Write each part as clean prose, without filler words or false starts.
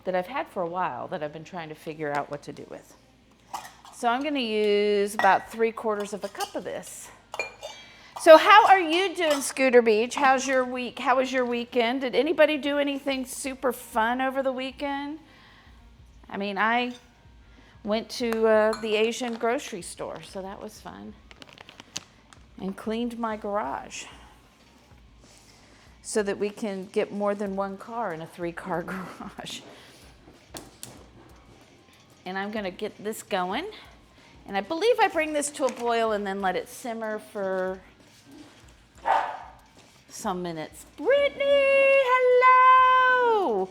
that I've had for a while that I've been trying to figure out what to do with. So I'm gonna use about 3/4 of a cup of this. So how are you doing, Scooter Beach? How's your week? How was your weekend? Did anybody do anything super fun over the weekend? I mean, I went to the Asian grocery store, so that was fun. And cleaned my garage so that we can get more than one car in a 3-car garage. And I'm gonna get this going. And I believe I bring this to a boil and then let it simmer for some minutes. Brittany, hello!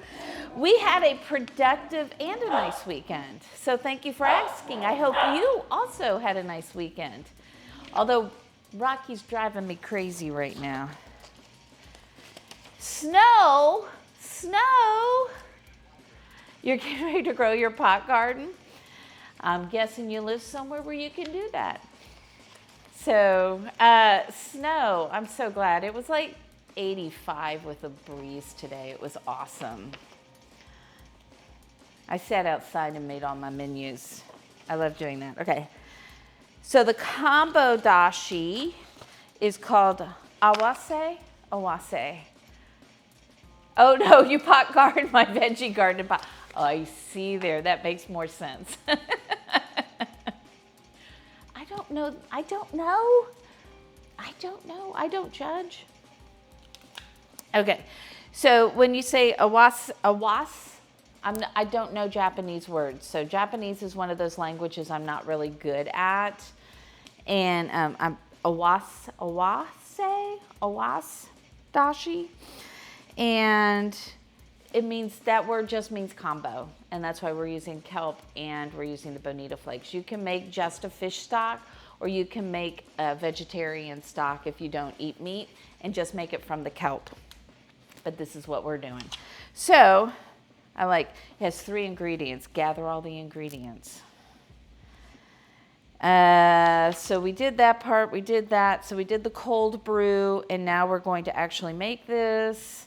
We had a productive and a nice weekend. So thank you for asking. I hope you also had a nice weekend. Although Rocky's driving me crazy right now. Snow, snow. You're getting ready to grow your pot garden? I'm guessing you live somewhere where you can do that. So, snow, I'm so glad. It was like 85 with a breeze today. It was awesome. I sat outside and made all my menus. I love doing that. Okay. So the combo dashi is called awase. Awase. Oh no, you pot garden my veggie garden. Oh, I see there. That makes more sense. I don't know. I don't know. I don't know. I don't judge. Okay. So when you say awas, I don't know Japanese words. So Japanese is one of those languages I'm not really good at. And I'm awase dashi. And it means, that word just means combo. And that's why we're using kelp and we're using the bonito flakes. You can make just a fish stock, or you can make a vegetarian stock if you don't eat meat, and just make it from the kelp. But this is what we're doing. So it has 3 ingredients. Gather all the ingredients. So we did that part, we did that. So we did the cold brew, and now we're going to actually make this.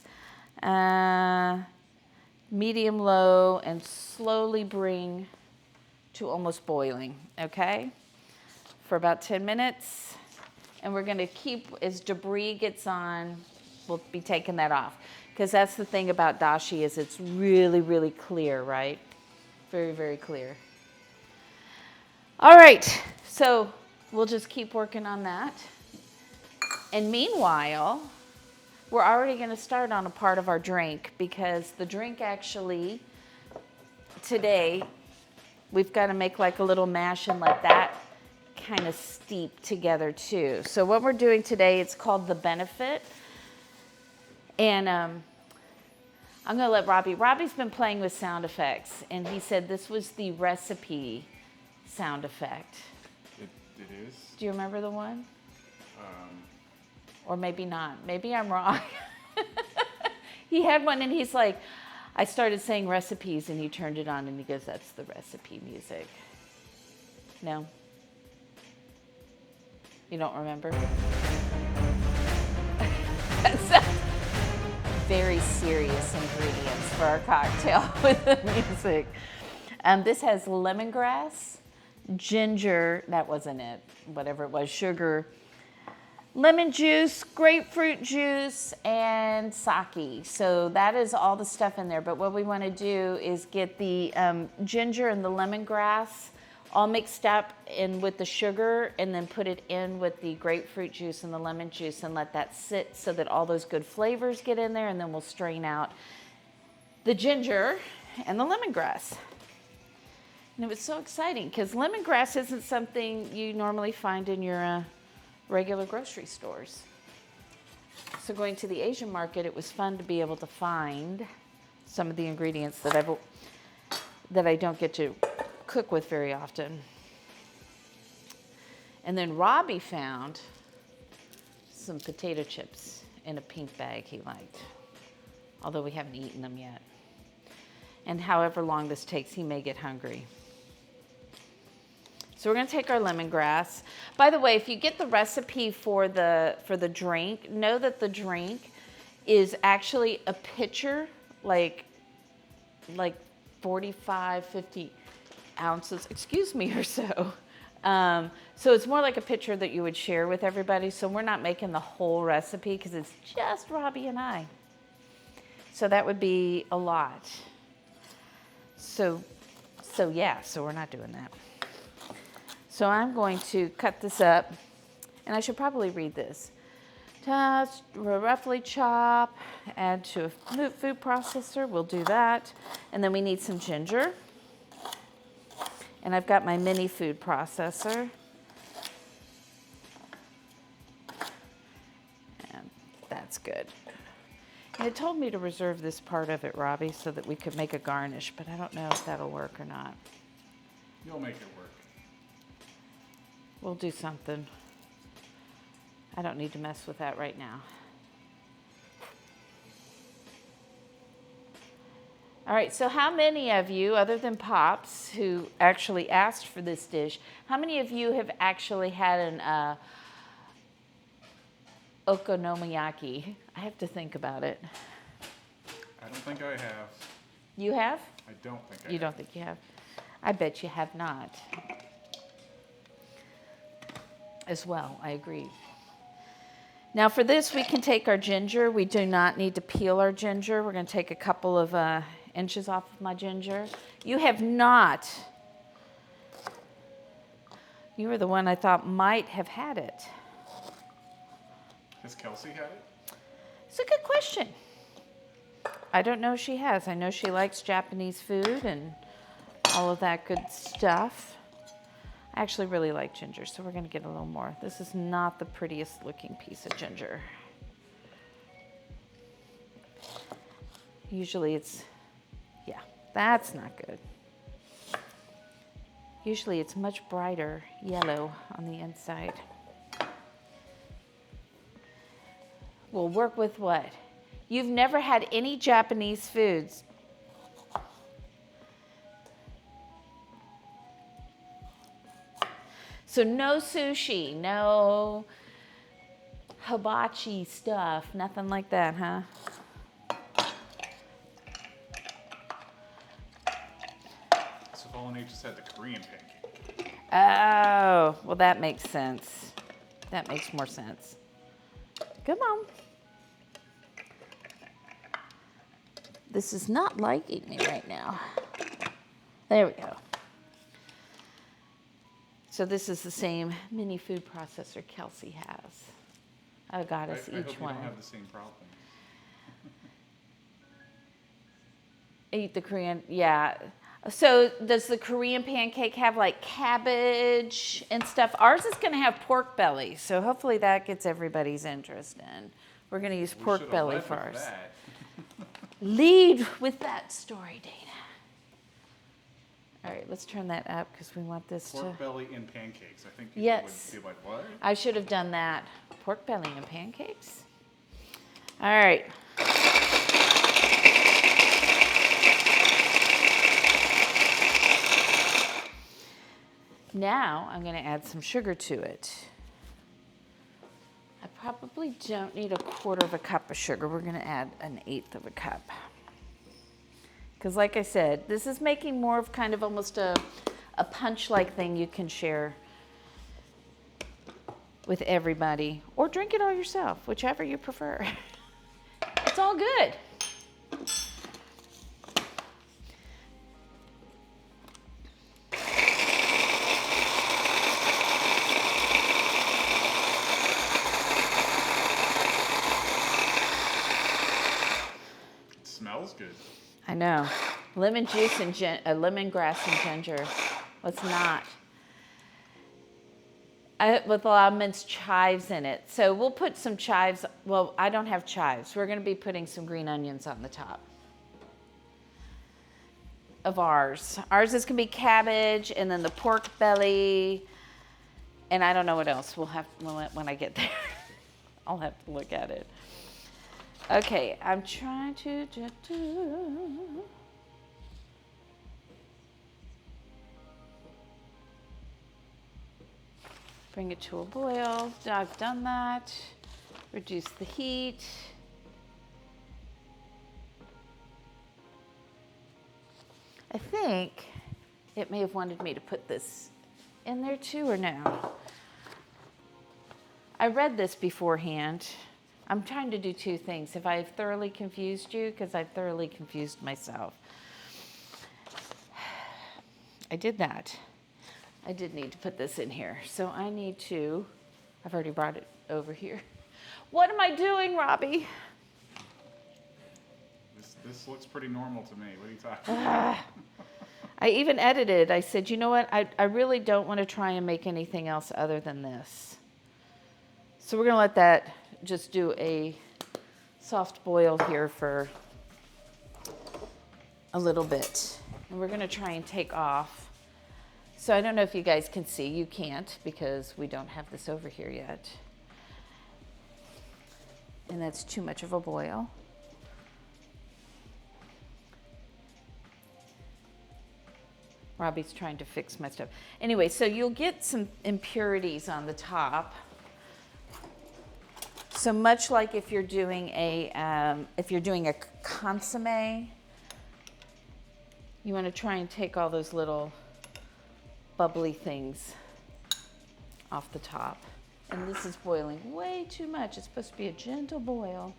Medium low, and slowly bring to almost boiling, okay? For about 10 minutes. And we're gonna keep, as debris gets on, we'll be taking that off. Because that's the thing about dashi, is it's really, really clear, right? Very, very clear. All right, so we'll just keep working on that. And meanwhile, we're already going to start on a part of our drink, because the drink actually, today, we've got to make like a little mash and let that kind of steep together too. So what we're doing today, it's called the Benefit. And I'm going to let Robbie's been playing with sound effects, and he said this was the recipe sound effect. It is. Do you remember the one? Or maybe not. Maybe I'm wrong. He had one and he's like, I started saying recipes and he turned it on and he goes, that's the recipe music. No? You don't remember? That's very serious ingredients for our cocktail with the music. This has lemongrass, ginger, that wasn't it, whatever it was, sugar, lemon juice, grapefruit juice, and sake. So that is all the stuff in there. But what we want to do is get the ginger and the lemongrass all mixed up in with the sugar, and then put it in with the grapefruit juice and the lemon juice, and let that sit so that all those good flavors get in there, and then we'll strain out the ginger and the lemongrass. And it was so exciting because lemongrass isn't something you normally find in your regular grocery stores. So going to the Asian market, it was fun to be able to find some of the ingredients that I don't get to cook with very often. And then Robbie found some potato chips in a pink bag he liked, although we haven't eaten them yet. And however long this takes, he may get hungry. So we're gonna take our lemongrass. By the way, if you get the recipe for the drink, know that the drink is actually a pitcher, like 45, 50 ounces, excuse me, or so. So it's more like a picture that you would share with everybody. So we're not making the whole recipe because it's just Robbie and I. So that would be a lot. So yeah, so we're not doing that. So I'm going to cut this up, and I should probably read this. Just roughly chop, add to a food processor. We'll do that. And then we need some ginger. And I've got my mini food processor. And that's good. And it told me to reserve this part of it, Robbie, so that we could make a garnish, but I don't know if that'll work or not. You'll make it work. We'll do something. I don't need to mess with that right now. All right, so how many of you, other than Pops, who actually asked for this dish, how many of you have actually had an okonomiyaki? I have to think about it. I don't think I have. You have? I don't think I have. You don't think you have? I bet you have not. As well, I agree. Now for this, we can take our ginger. We do not need to peel our ginger. We're going to take a couple of inches off of my ginger. You have not. You were the one I thought might have had it. Has Kelsey had it? It's a good question. I don't know if she has. I know she likes Japanese food and all of that good stuff. I actually really like ginger, so we're going to get a little more. This is not the prettiest looking piece of ginger. Usually it's, yeah, that's not good. Usually it's much brighter yellow on the inside. We'll work with what? You've never had any Japanese foods. So no sushi, no hibachi stuff, nothing like that, huh? So Volney just had the Korean pancake. Oh, well that makes sense. That makes more sense. Come on. This is not liking me right now. There we go. So this is the same mini food processor Kelsey has. I got us I each hope one. You don't have the same problem. Eat the Korean, yeah. So does the Korean pancake have like cabbage and stuff? Ours is going to have pork belly, so hopefully that gets everybody's interest in. We're going to use pork belly for ours. Lead with that story, Dana. All right, let's turn that up because we want this Pork belly and pancakes. I think people yes. would be like, what? I should have done that. Pork belly and pancakes. All right. Now I'm going to add some sugar to it. I probably don't need 1/4 cup of sugar. We're going to add 1/8 cup. Because like I said, this is making more of kind of almost a punch-like thing you can share with everybody. Or drink it all yourself, whichever you prefer. It's all good. It smells good. I know. Lemon juice and lemongrass and ginger. Let's not. With a lot of minced chives in it. So we'll put some chives. Well, I don't have chives. We're going to be putting some green onions on the top of ours. Ours is going to be cabbage and then the pork belly. And I don't know what else. We'll have when I get there. I'll have to look at it. Okay, I'm trying to bring it to a boil. I've done that. Reduce the heat. I think it may have wanted me to put this in there too, or no? I read this beforehand. I'm trying to do two things. If I've thoroughly confused you, because I've thoroughly confused myself. I did that. I did need to put this in here. So I need to, I've already brought it over here. What am I doing, Robbie? This looks pretty normal to me. What are you talking about? I even edited. I said, you know what? I really don't want to try and make anything else other than this. So we're going to let that just do a soft boil here for a little bit. And we're going to try and take off. So I don't know if you guys can see. You can't because we don't have this over here yet. And that's too much of a boil. Robbie's trying to fix my stuff. Anyway, so you'll get some impurities on the top. So much like if you're doing a consommé, you want to try and take all those little bubbly things off the top. And this is boiling way too much. It's supposed to be a gentle boil.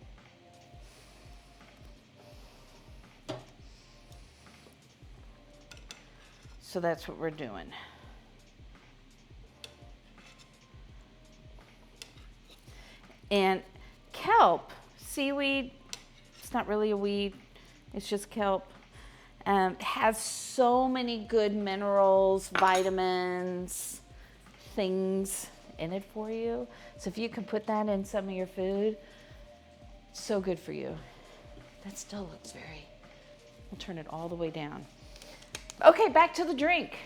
So that's what we're doing. And kelp, seaweed, it's not really a weed, it's just kelp, has so many good minerals, vitamins, things in it for you. So if you can put that in some of your food, so good for you. That still looks very, we'll turn it all the way down. Okay, back to the drink.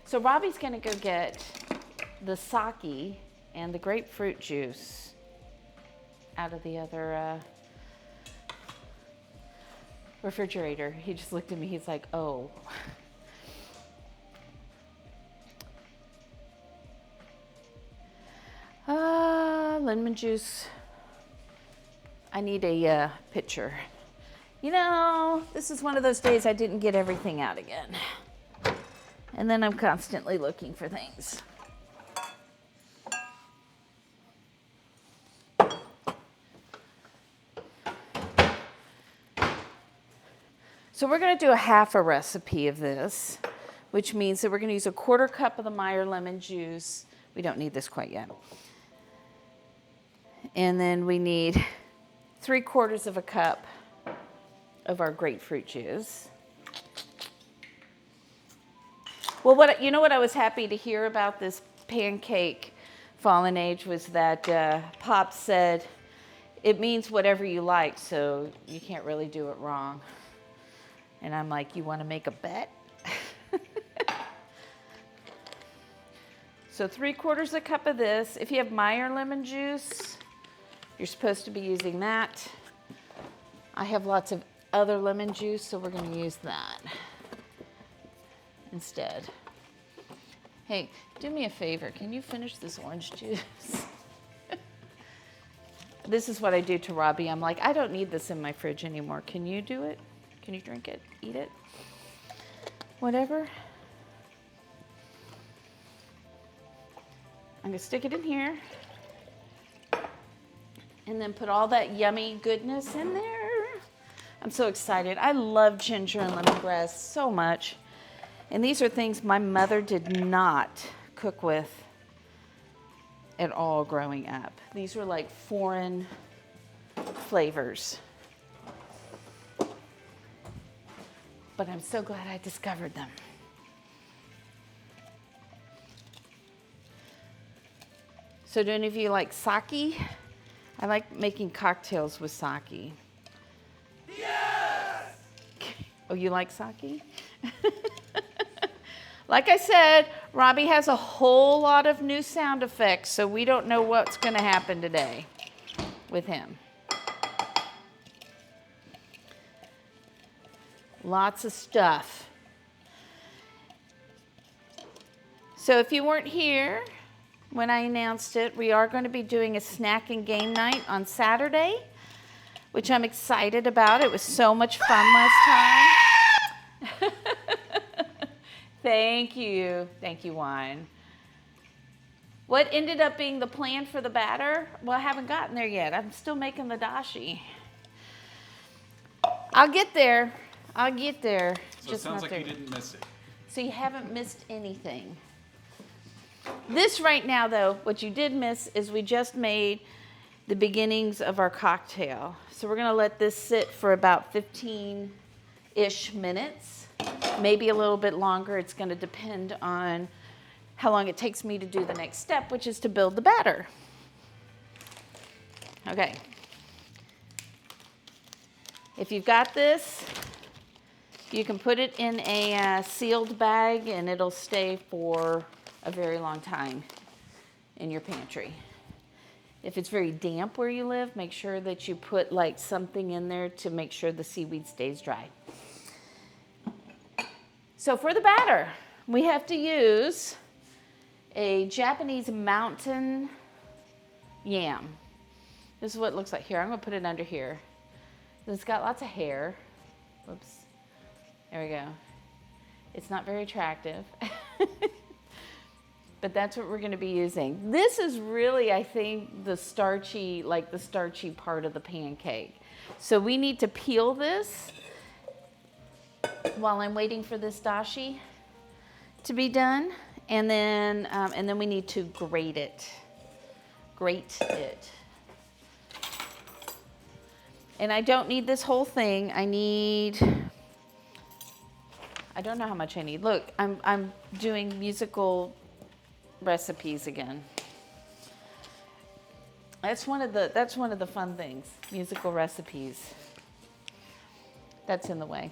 So Robbie's gonna go get the sake and the grapefruit juice out of the other refrigerator. He just looked at me, he's like, oh. Lemon juice. I need a pitcher. You know, this is one of those days I didn't get everything out again. And then I'm constantly looking for things. So we're going to do a half a recipe of this, which means that we're going to use a 1/4 cup of the Meyer lemon juice. We don't need this quite yet. And then we need 3/4 of a cup of our grapefruit juice. Well, you know what I was happy to hear about this pancake fallen age was that Pop said it means whatever you like, so you can't really do it wrong. And I'm like, you want to make a bet? So 3/4 a cup of this. If you have Meyer lemon juice, you're supposed to be using that. I have lots of other lemon juice, so we're going to use that instead. Hey, do me a favor. Can you finish this orange juice? This is what I do to Robbie. I'm like, I don't need this in my fridge anymore. Can you do it? Can you drink it? Eat it? Whatever. I'm going to stick it in here. And then put all that yummy goodness in there. I'm so excited. I love ginger and lemongrass so much. And these are things my mother did not cook with at all growing up. These were like foreign flavors. But I'm so glad I discovered them. So do any of you like sake? I like making cocktails with sake. Yes! Oh, you like sake? Like I said, Robbie has a whole lot of new sound effects, so we don't know what's going to happen today with him. Lots of stuff. So if you weren't here when I announced it, we are going to be doing a snack and game night on Saturday, which I'm excited about. It was so much fun last time. Thank you, Juan. What ended up being the plan for the batter? Well, I haven't gotten there yet. I'm still making the dashi. I'll get there. I'll get there. So it sounds like you didn't miss it. So you haven't missed anything. This right now, though, what you did miss is we just made the beginnings of our cocktail. So we're gonna let this sit for about 15-ish minutes, maybe a little bit longer. It's gonna depend on how long it takes me to do the next step, which is to build the batter. Okay. If you've got this, you can put it in a sealed bag and it'll stay for a very long time in your pantry. If it's very damp where you live, make sure that you put like something in there to make sure the seaweed stays dry. So for the batter, we have to use a Japanese mountain yam. This is what it looks like here. I'm gonna put it under here. It's got lots of hair. Whoops. There we go. It's not very attractive. But that's what we're gonna be using. This is really, I think, the starchy part of the pancake. So we need to peel this while I'm waiting for this dashi to be done. And then we need to grate it. Grate it. And I don't need this whole thing. I don't know how much I need. Look, I'm doing musical recipes again. That's one of the fun things, musical recipes. That's in the way.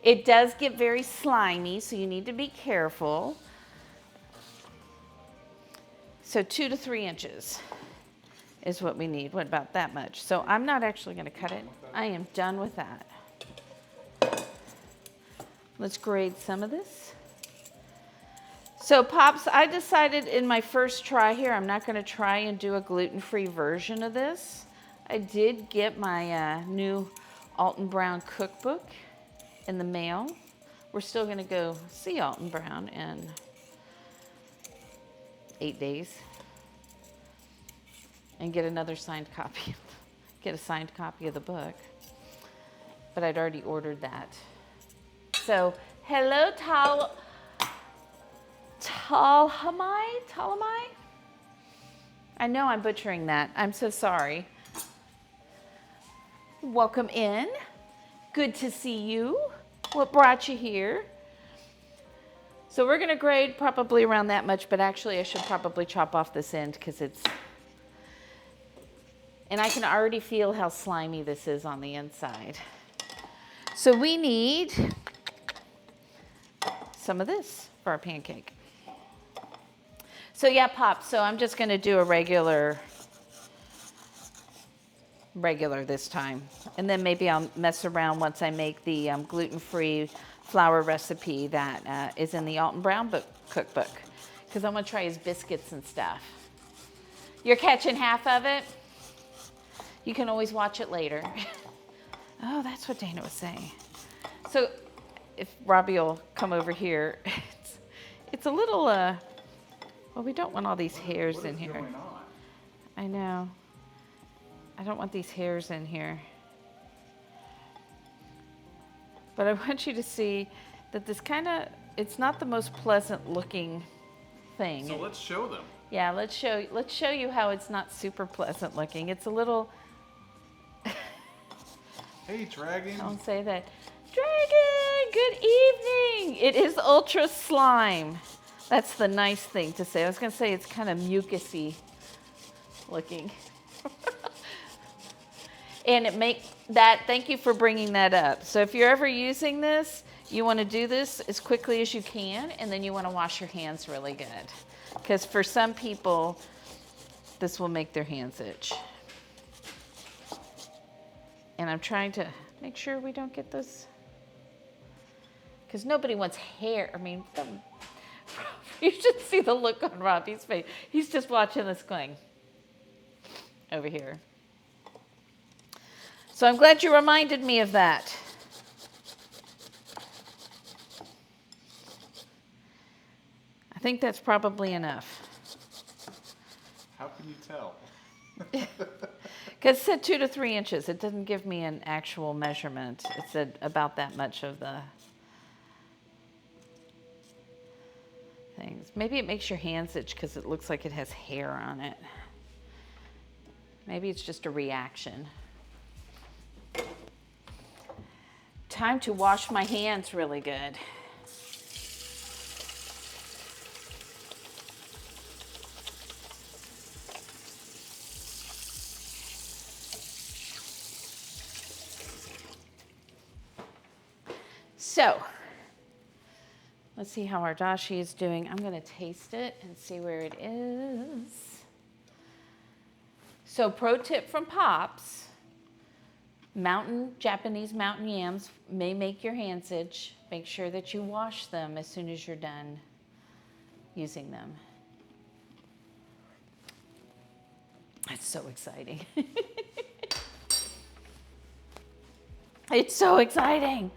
It does get very slimy, so you need to be careful. So 2 to 3 inches is what we need. What about that much? So I'm not actually going to cut it. I am done with that. Let's grade some of this. So Pops, I decided in my first try here, I'm not going to try and do a gluten-free version of this. I did get my new Alton Brown cookbook in the mail. We're still going to go see Alton Brown in 8 days and get another signed copy, get a signed copy of the book. But I'd already ordered that. So, hello, Talamai? I know I'm butchering that. I'm so sorry. Welcome in. Good to see you. What brought you here? So we're going to grade probably around that much, but actually I should probably chop off this end because it's... And I can already feel how slimy this is on the inside. So we need some of this for our pancake. So yeah, Pop, so I'm just going to do a regular this time. And then maybe I'll mess around once I make the gluten-free flour recipe that is in the Alton Brown cookbook. Because I want to try his biscuits and stuff. You're catching half of it? You can always watch it later. Oh, that's what Dana was saying. So if Robbie will come over here, it's a little, well, we don't want all these hairs in here. Going on? I know. I don't want these hairs in here. But I want you to see that this it's not the most pleasant looking thing. So let's show them. Yeah, let's show you how it's not super pleasant looking. It's a little... Hey, Dragon. Don't say that. Dragon, good evening. It is ultra slime. That's the nice thing to say. I was going to say it's kind of mucusy looking. And thank you for bringing that up. So if you're ever using this, you want to do this as quickly as you can, and then you want to wash your hands really good. Because for some people, this will make their hands itch. And I'm trying to make sure we don't get those, because nobody wants hair. I mean, you should see the look on Robbie's face. He's just watching this going over here. So I'm glad you reminded me of that. I think that's probably enough. How can you tell? Because it said 2 to 3 inches. It doesn't give me an actual measurement. It said about that much of the things. Maybe it makes your hands itch because it looks like it has hair on it. Maybe it's just a reaction. Time to wash my hands really good. So, let's see how our dashi is doing. I'm going to taste it and see where it is. So, pro tip from Pops, Japanese mountain yams may make your hands itch. Make sure that you wash them as soon as you're done using them. It's so exciting. It's so exciting.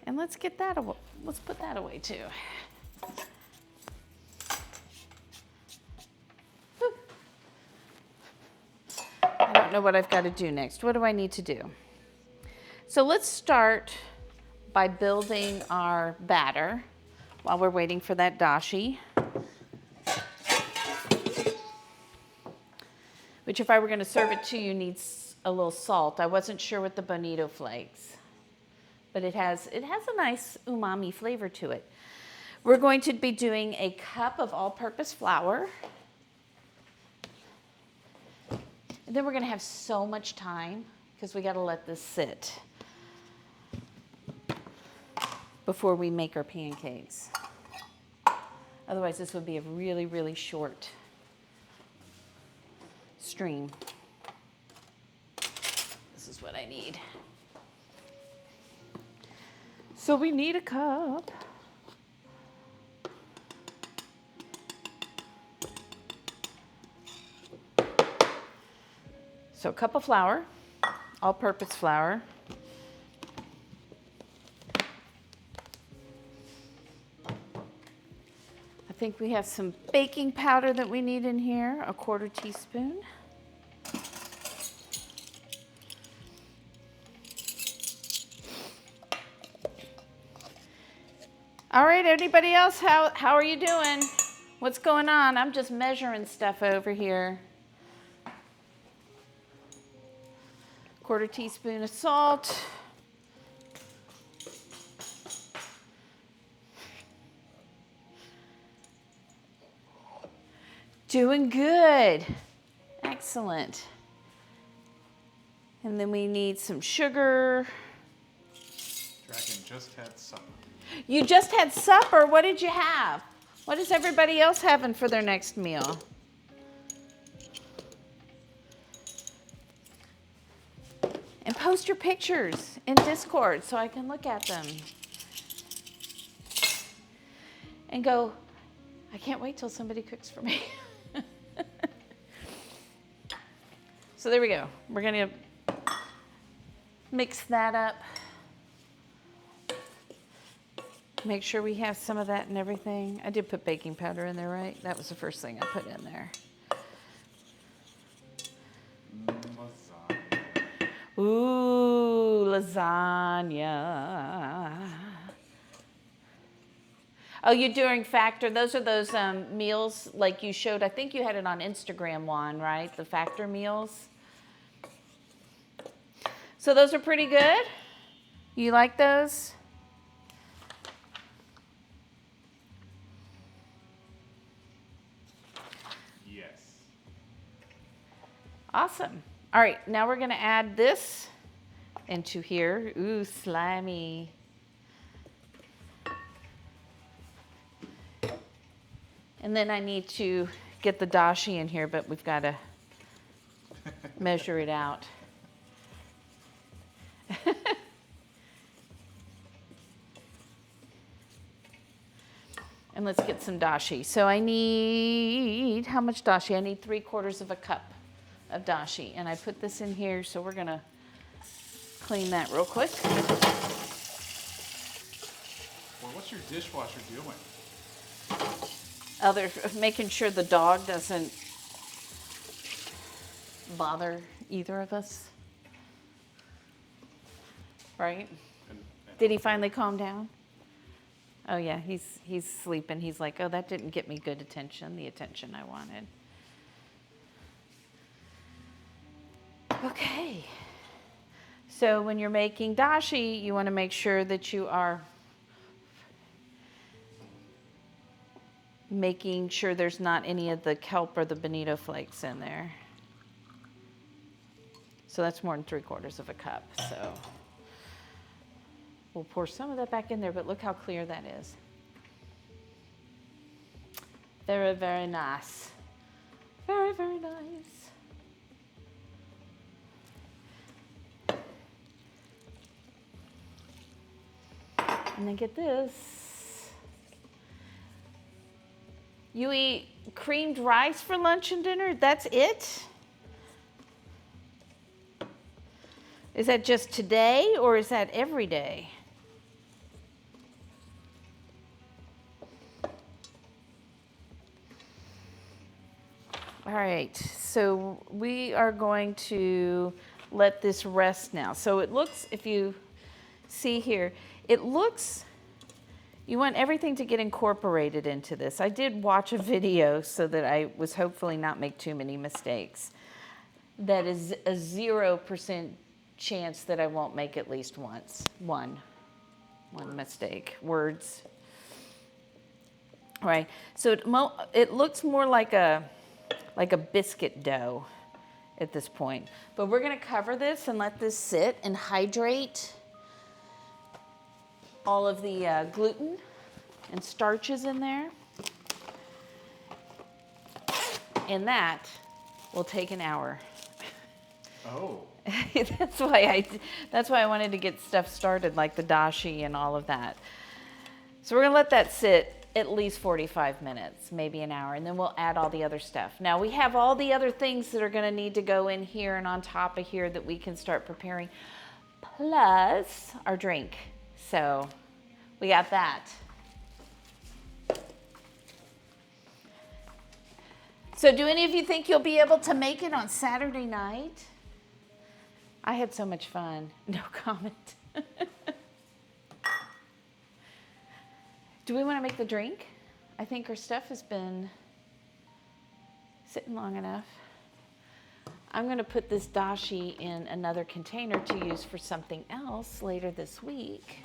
And let's get that away. Let's put that away too. I don't know what I've got to do next. What do I need to do? So let's start by building our batter while we're waiting for that dashi. Which if I were going to serve it to you needs a little salt. I wasn't sure with the bonito flakes. But it has a nice umami flavor to it. We're going to be doing a cup of all-purpose flour. And then we're going to have so much time because we got to let this sit before we make our pancakes. Otherwise, this would be a really, really short stream. This is what I need. So we need a cup. So a cup of flour, all-purpose flour. I think we have some baking powder that we need in here, a 1/4 teaspoon. All right, anybody else, how are you doing? What's going on? I'm just measuring stuff over here. 1/4 teaspoon of salt. Doing good. Excellent. And then we need some sugar. Dragon just had supper. You just had supper. What did you have? What is everybody else having for their next meal? And post your pictures in Discord so I can look at them. And go, I can't wait till somebody cooks for me. So there we go. We're going to mix that up. Make sure we have some of that and everything. I did put baking powder in there, right? That was the first thing I put in there. Lasagna. Ooh, lasagna. Oh, you're doing Factor. Those are those meals like you showed. I think you had it on Instagram, Juan, right? The Factor meals. So those are pretty good? You like those? Awesome. All right, now we're going to add this into here. Ooh, slimy. And then I need to get the dashi in here, but we've got to measure it out. And let's get some dashi. So I need, how much dashi? I need 3/4 of a cup of dashi. And I put this in here, so we're gonna clean that real quick. Well, what's your dishwasher doing? making sure the dog doesn't bother either of us. Right? Did he finally calm down? Oh yeah, he's sleeping. He's like, oh, that didn't get me good attention, the attention I wanted. Okay. So when you're making dashi, you want to make sure that you are making sure there's not any of the kelp or the bonito flakes in there. So that's more than 3/4 of a cup. So we'll pour some of that back in there, but look how clear that is. Very, very nice. Very, very nice. And then get this. You eat creamed rice for lunch and dinner? That's it? Is that just today or is that every day? All right, so we are going to let this rest now. So it looks, if you see here, it looks, you want everything to get incorporated into this. I did watch a video so that I was hopefully not make too many mistakes. That is a 0% chance that I won't make at least once. One mistake, words. All right, so it looks more like a biscuit dough at this point. But we're gonna cover this and let this sit and hydrate all of the gluten and starches in there. And that will take an hour. Oh. That's why I wanted to get stuff started, like the dashi and all of that. So we're gonna let that sit at least 45 minutes, maybe an hour, and then we'll add all the other stuff. Now we have all the other things that are gonna need to go in here and on top of here that we can start preparing, plus our drink. So we got that. So do any of you think you'll be able to make it on Saturday night? I had so much fun. No comment. Do we want to make the drink? I think our stuff has been sitting long enough. I'm going to put this dashi in another container to use for something else later this week.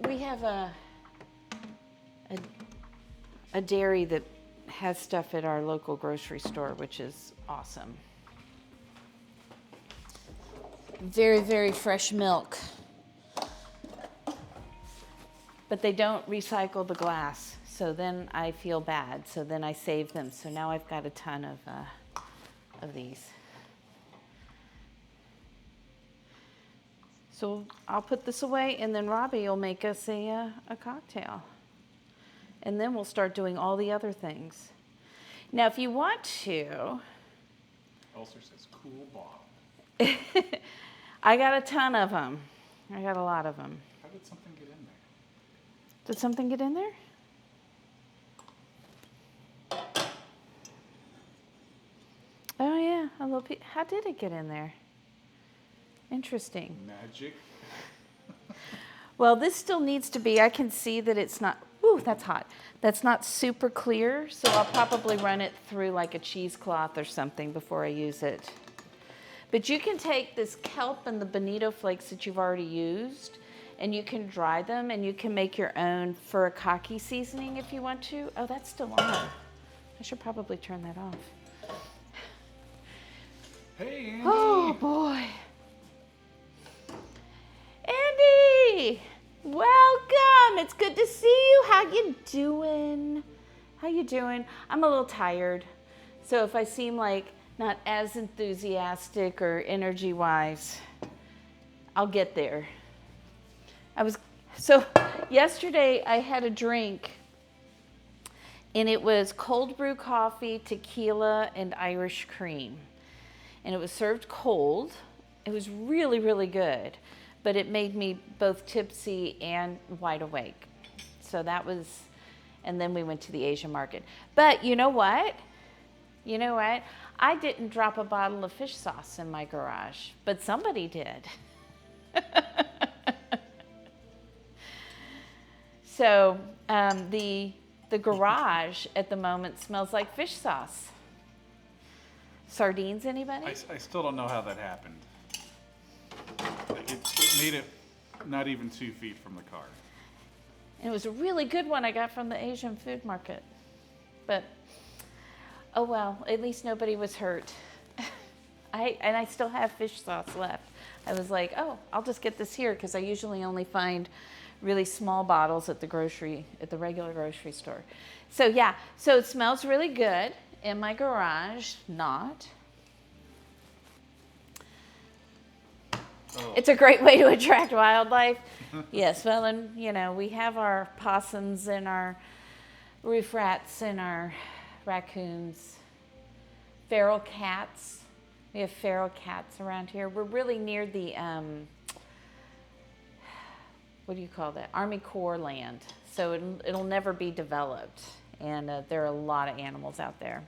We have a dairy that has stuff at our local grocery store, which is awesome. Very, very fresh milk. But they don't recycle the glass, so then I feel bad. So then I save them. So now I've got a ton of these. So I'll put this away, and then Robbie will make us a cocktail. And then we'll start doing all the other things. Now, if you want to... Ulcer says cool bottle. I got a ton of them. I got a lot of them. How did something get in there? Did something get in there? Oh yeah, a little piece. How did it get in there? Interesting. Magic. Well, this still needs to be, I can see that it's not, ooh, that's hot. That's not super clear, so I'll probably run it through like a cheesecloth or something before I use it. But you can take this kelp and the bonito flakes that you've already used, and you can dry them, and you can make your own furikake seasoning if you want to. Oh, that's still on. I should probably turn that off. Hey, Andy. Oh, boy. Andy, welcome. It's good to see you. How you doing? How you doing? I'm a little tired, so if I seem like not as enthusiastic or energy-wise, I'll get there. So yesterday I had a drink, and it was cold brew coffee, tequila, and Irish cream. And it was served cold. It was really, really good. but it made me both tipsy and wide awake. So that was, and then we went to the Asian market. But you know what? You know what? I didn't drop a bottle of fish sauce in my garage, but somebody did. So the garage at the moment smells like fish sauce. Sardines, anybody? I still don't know how that happened. It made it not even 2 feet from the car. And it was a really good one I got from the Asian food market. But, oh well, at least nobody was hurt. I still have fish sauce left. I was like, oh, I'll just get this here because I usually only find really small bottles at the regular grocery store. So yeah, so it smells really good in my garage, not. Oh. It's a great way to attract wildlife. Yes, well, and you know, we have our possums and our roof rats and our raccoons, feral cats. We have feral cats around here. We're really near the, what do you call that? Army Corps land. So it'll never be developed. And there are a lot of animals out there.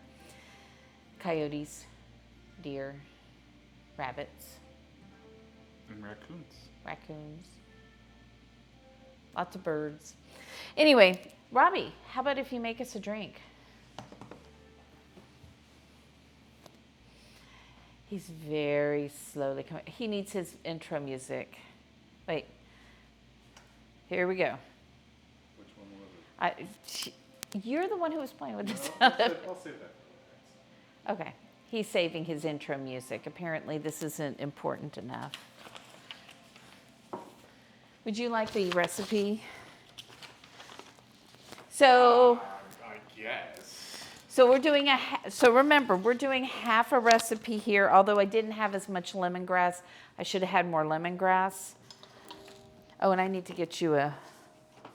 Coyotes, deer, rabbits. And raccoons. Raccoons. Lots of birds. Anyway, Robbie, how about if you make us a drink? He's very slowly coming. He needs his intro music. Wait. Here we go. Which one was it? You're the one who was playing with this. I'll save that. Okay. He's saving his intro music. Apparently this isn't important enough. Would you like the recipe? So I guess. So we're doing so remember, we're doing half a recipe here, although I didn't have as much lemongrass. I should have had more lemongrass. Oh, and I need to get you a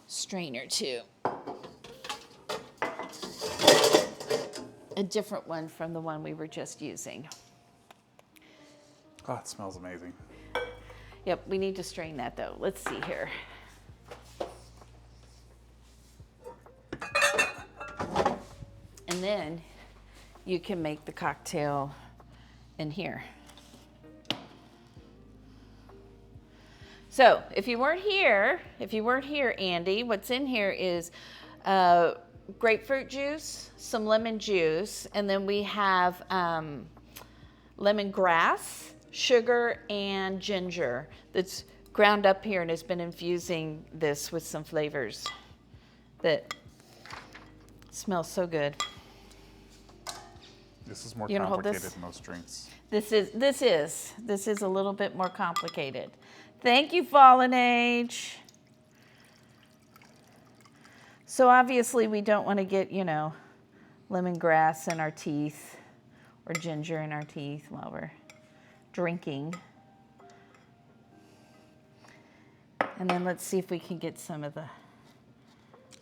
strainer too. A different one from the one we were just using. Oh, it smells amazing. Yep, we need to strain that though. Let's see here. And then you can make the cocktail in here. So if you weren't here, Andy, what's in here is grapefruit juice, some lemon juice, and then we have lemongrass, sugar, and ginger that's ground up here and has been infusing this with some flavors that smell so good. This is more You gonna hold complicated this? than most drinks. This is a little bit more complicated. Thank you, Fallen Age. So obviously we don't want to get, you know, lemongrass in our teeth or ginger in our teeth while we're drinking. And then let's see if we can get some of the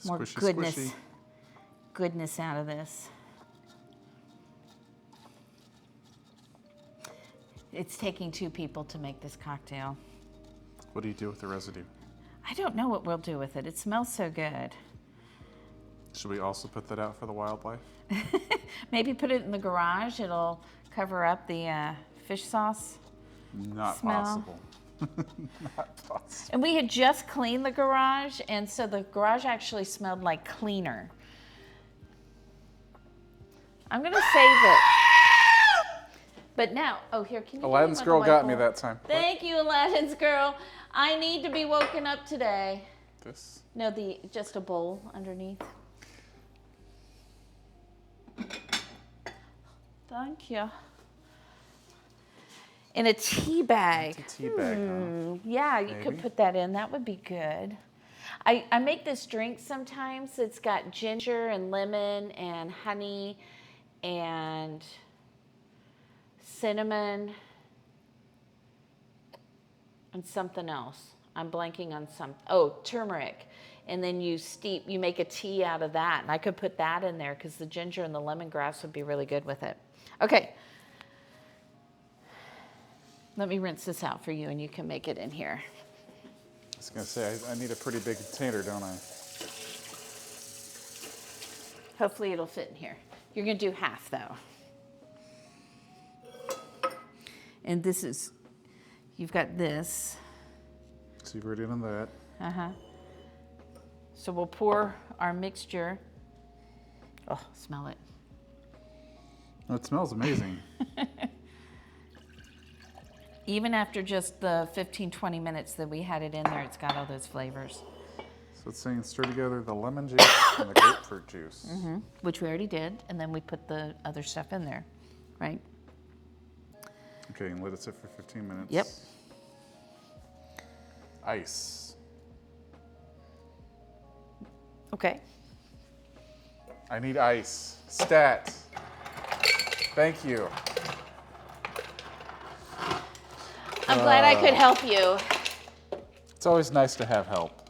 more Squishy. goodness out of this. It's taking 2 people to make this cocktail. What do you do with the residue? I don't know what we'll do with it. It smells so good. Should we also put that out for the wildlife? Maybe put it in the garage. It'll cover up the fish sauce. Not smell. possible. Not possible. And we had just cleaned the garage, and so the garage actually smelled like cleaner. I'm gonna save it. But now, oh here, can you Aladdin's give me girl my got me whiteboard? that time. Thank you, Aladdin's girl. I need to be woken up today. This? No, just a bowl underneath. Thank you. In a tea bag. It's a tea bag, huh? Yeah, you could Maybe. put that in. That would be good. I make this drink sometimes. It's got ginger and lemon and honey and cinnamon and something else. I'm blanking on turmeric. And then you make a tea out of that. And I could put that in there because the ginger and the lemongrass would be really good with it. Okay. Let me rinse this out for you and you can make it in here. was gonna say, I need a pretty big container, don't I? Hopefully it'll fit in here. You're gonna do half though. And this is, you've got this. So you've already done that. Uh-huh. So we'll pour our mixture. Oh, smell it. Oh, it smells amazing. Even after just the 15, 20 minutes that we had it in there, it's got all those flavors. So it's saying stir together the lemon juice and the grapefruit juice. Mm-hmm. Which we already did, and then we put the other stuff in there, right? Okay, and let it sit for 15 minutes. Yep. Ice. Okay. I need ice. Stat. Thank you. I'm glad I could help you. It's always nice to have help.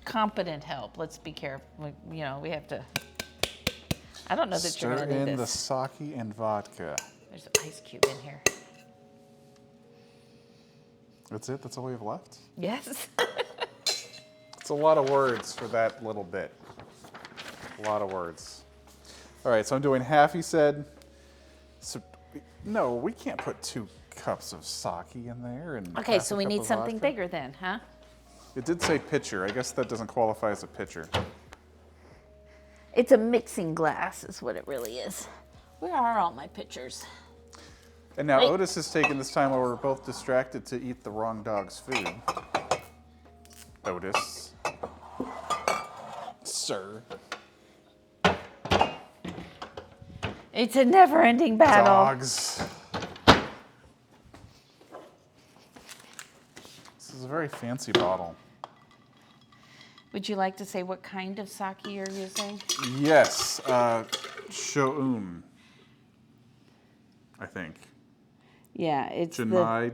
Competent help. Let's be careful. You know, we have to. I don't know that you're Stir going to do in the this. sake and vodka. There's an ice cube in here. That's it? That's all we have left? Yes. It's a lot of words for that little bit. A lot of words. All right, so I'm doing half, you said. So, no, we can't put 2 cups of sake in there. And Okay, half so a we cup need of something vodka. bigger then, huh? It did say pitcher. I guess that doesn't qualify as a pitcher. It's a mixing glass is what it really is. Where are all my pictures? And now Wait. Otis has taken this time where we're both distracted to eat the wrong dog's food. Otis. Sir. It's a never-ending battle. Dogs. This is a very fancy bottle. Would you like to say what kind of sake you're using? Yes, Shoun, I think. Yeah, it's Jinmai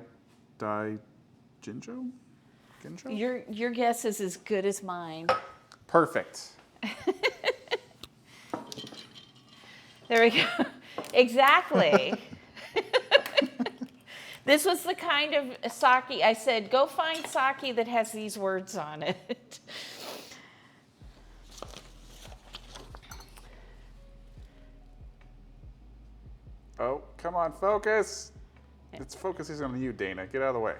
Dai Jinjo? Ginjo? your guess is as good as mine. Perfect. There we go. Exactly. This was the kind of sake I said, go find sake that has these words on it. Oh, come on, focus. It's focusing on you, Dana. Get out of the way.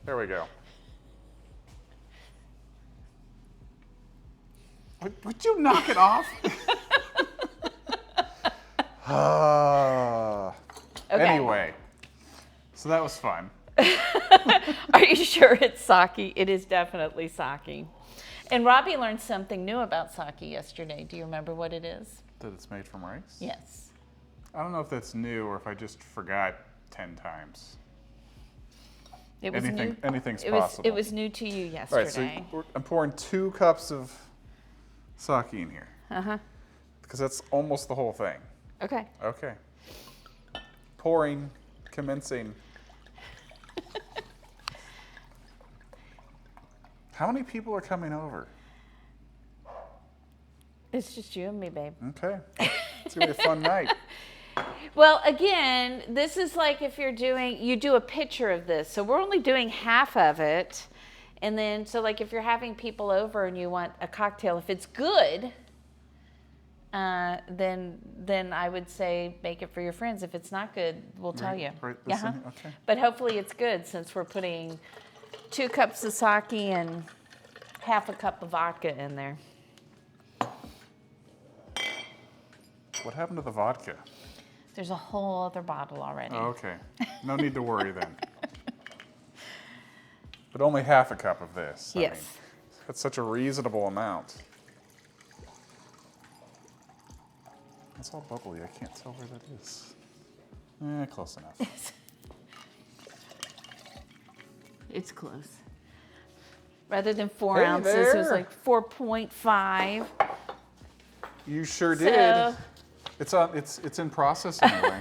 There we go. Would you knock it off? Okay. Anyway, so that was fun. Are you sure it's sake? It is definitely sake. And Robbie learned something new about sake yesterday. Do you remember what it is? That it's made from rice? Yes. I don't know if that's new or if I just forgot 10 times. It was new. Anything's It possible. was new to you All right, so yesterday. I'm pouring 2 cups of sake in here. Uh-huh. Because that's almost the whole thing. Okay. Okay. Pouring, commencing. How many people are coming over? It's just you and me, babe. Okay. It's going to be a fun night. Well, again, this is like if you do a picture of this. So we're only doing half of it. And then, so like if you're having people over and you want a cocktail, if it's good, then I would say make it for your friends. If it's not good, we'll tell you. Right this Uh-huh. in here? Okay. But hopefully it's good since we're putting 2 cups of sake and half a cup of vodka in there. What happened to the vodka? There's a whole other bottle already. Oh, okay. No need to worry then. But only half a cup of this. I Yes. mean, that's such a reasonable amount. It's all bubbly. I can't tell where that is. Close enough. It's close. Rather than 4 Hey ounces, it was there. like 4.5. You sure So- did. It's in process anyway.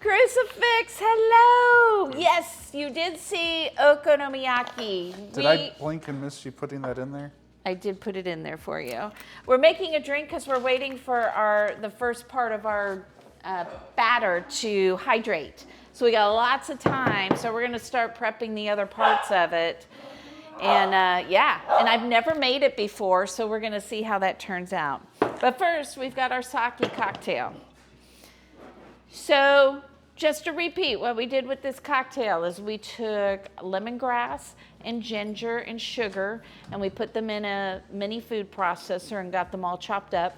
Crucifix, hello! Yes, you did see okonomiyaki. Did I blink and miss you putting that in there? I did put it in there for you. We're making a drink because we're waiting for the first part of our batter to hydrate. So we got lots of time. So we're gonna start prepping the other parts of it. And yeah, and I've never made it before, so we're gonna see how that turns out. But first, we've got our sake cocktail. So just to repeat, what we did with this cocktail is we took lemongrass and ginger and sugar, and we put them in a mini food processor and got them all chopped up.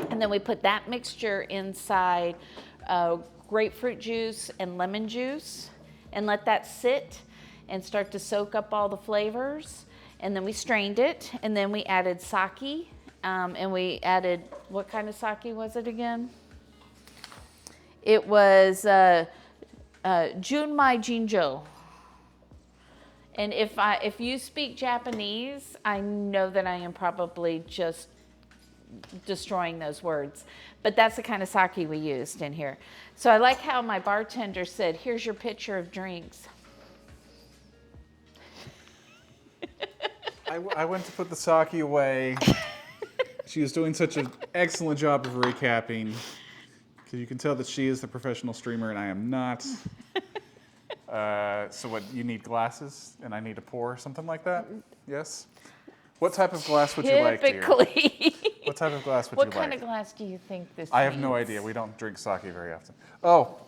And then we put that mixture inside grapefruit juice and lemon juice and let that sit and start to soak up all the flavors. And then we strained it, and then we added sake, and we added, what kind of sake was it again? It was Junmai Jinjo. And if you speak Japanese, I know that I am probably just destroying those words. But that's the kind of sake we used in here. So I like how my bartender said, here's your pitcher of drinks. I went to put the sake away. She was doing such an excellent job of recapping. Because you can tell that she is the professional streamer and I am not. So what, you need glasses and I need to pour, something like that? Yes? What type of glass would you like, dear? Typically. What type of glass would What you kind like? of glass do you think this I have no needs? idea. We don't drink sake very often. Oh,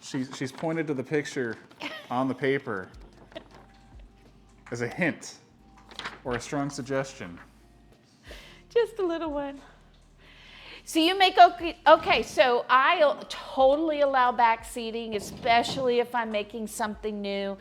she's pointed to the picture on the paper as a hint or a strong suggestion. Just a little one. So you make, okay, so I totally allow back seating, especially if I'm making something new.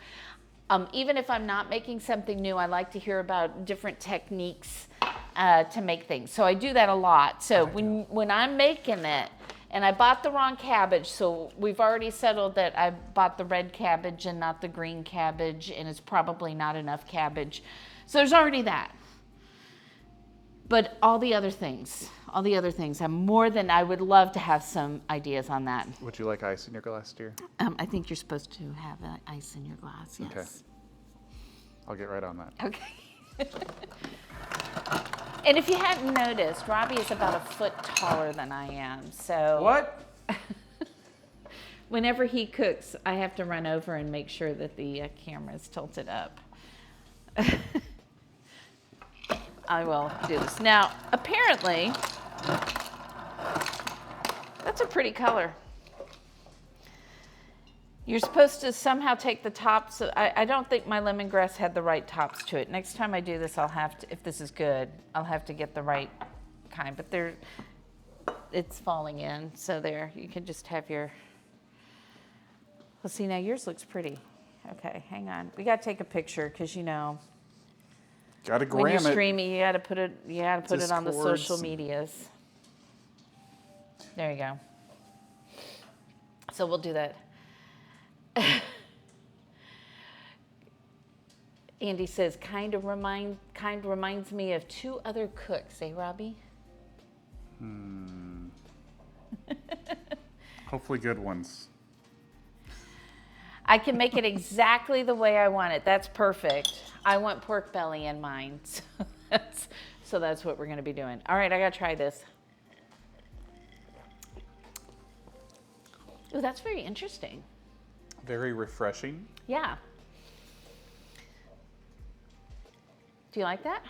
Even if I'm not making something new, I like to hear about different techniques to make things. So I do that a lot. So when I'm making it, and I bought the wrong cabbage, so we've already settled that I bought the red cabbage and not the green cabbage, and it's probably not enough cabbage. So there's already that. But all the other things, I would love to have some ideas on that. Would you like ice in your glass, dear? I think you're supposed to have ice in your glass, yes. Okay. I'll get right on that. Okay. And if you hadn't noticed, Robbie is about a foot taller than I am, so. What? Whenever he cooks, I have to run over and make sure that the camera is tilted up. I will do this. Now, apparently, that's a pretty color. You're supposed to somehow take the tops. I don't think my lemongrass had the right tops to it. Next time I do this, I'll have to, if this is good, I'll have to get the right kind. But it's falling in, so there, you can just have your, well, see, now yours looks pretty. Okay, hang on. We got to take a picture because, you know, Gotta gram when you're it. streaming, you got to put it on the Discords. social medias. There you go. So we'll do that. Andy says, kind of reminds me of two other cooks, eh, Robbie? Hopefully good ones. I can make it exactly the way I want it. That's perfect. I want pork belly in mine. So that's what we're going to be doing. All right, I got to try this. Oh, that's very interesting. Very refreshing. Yeah. Do you like that?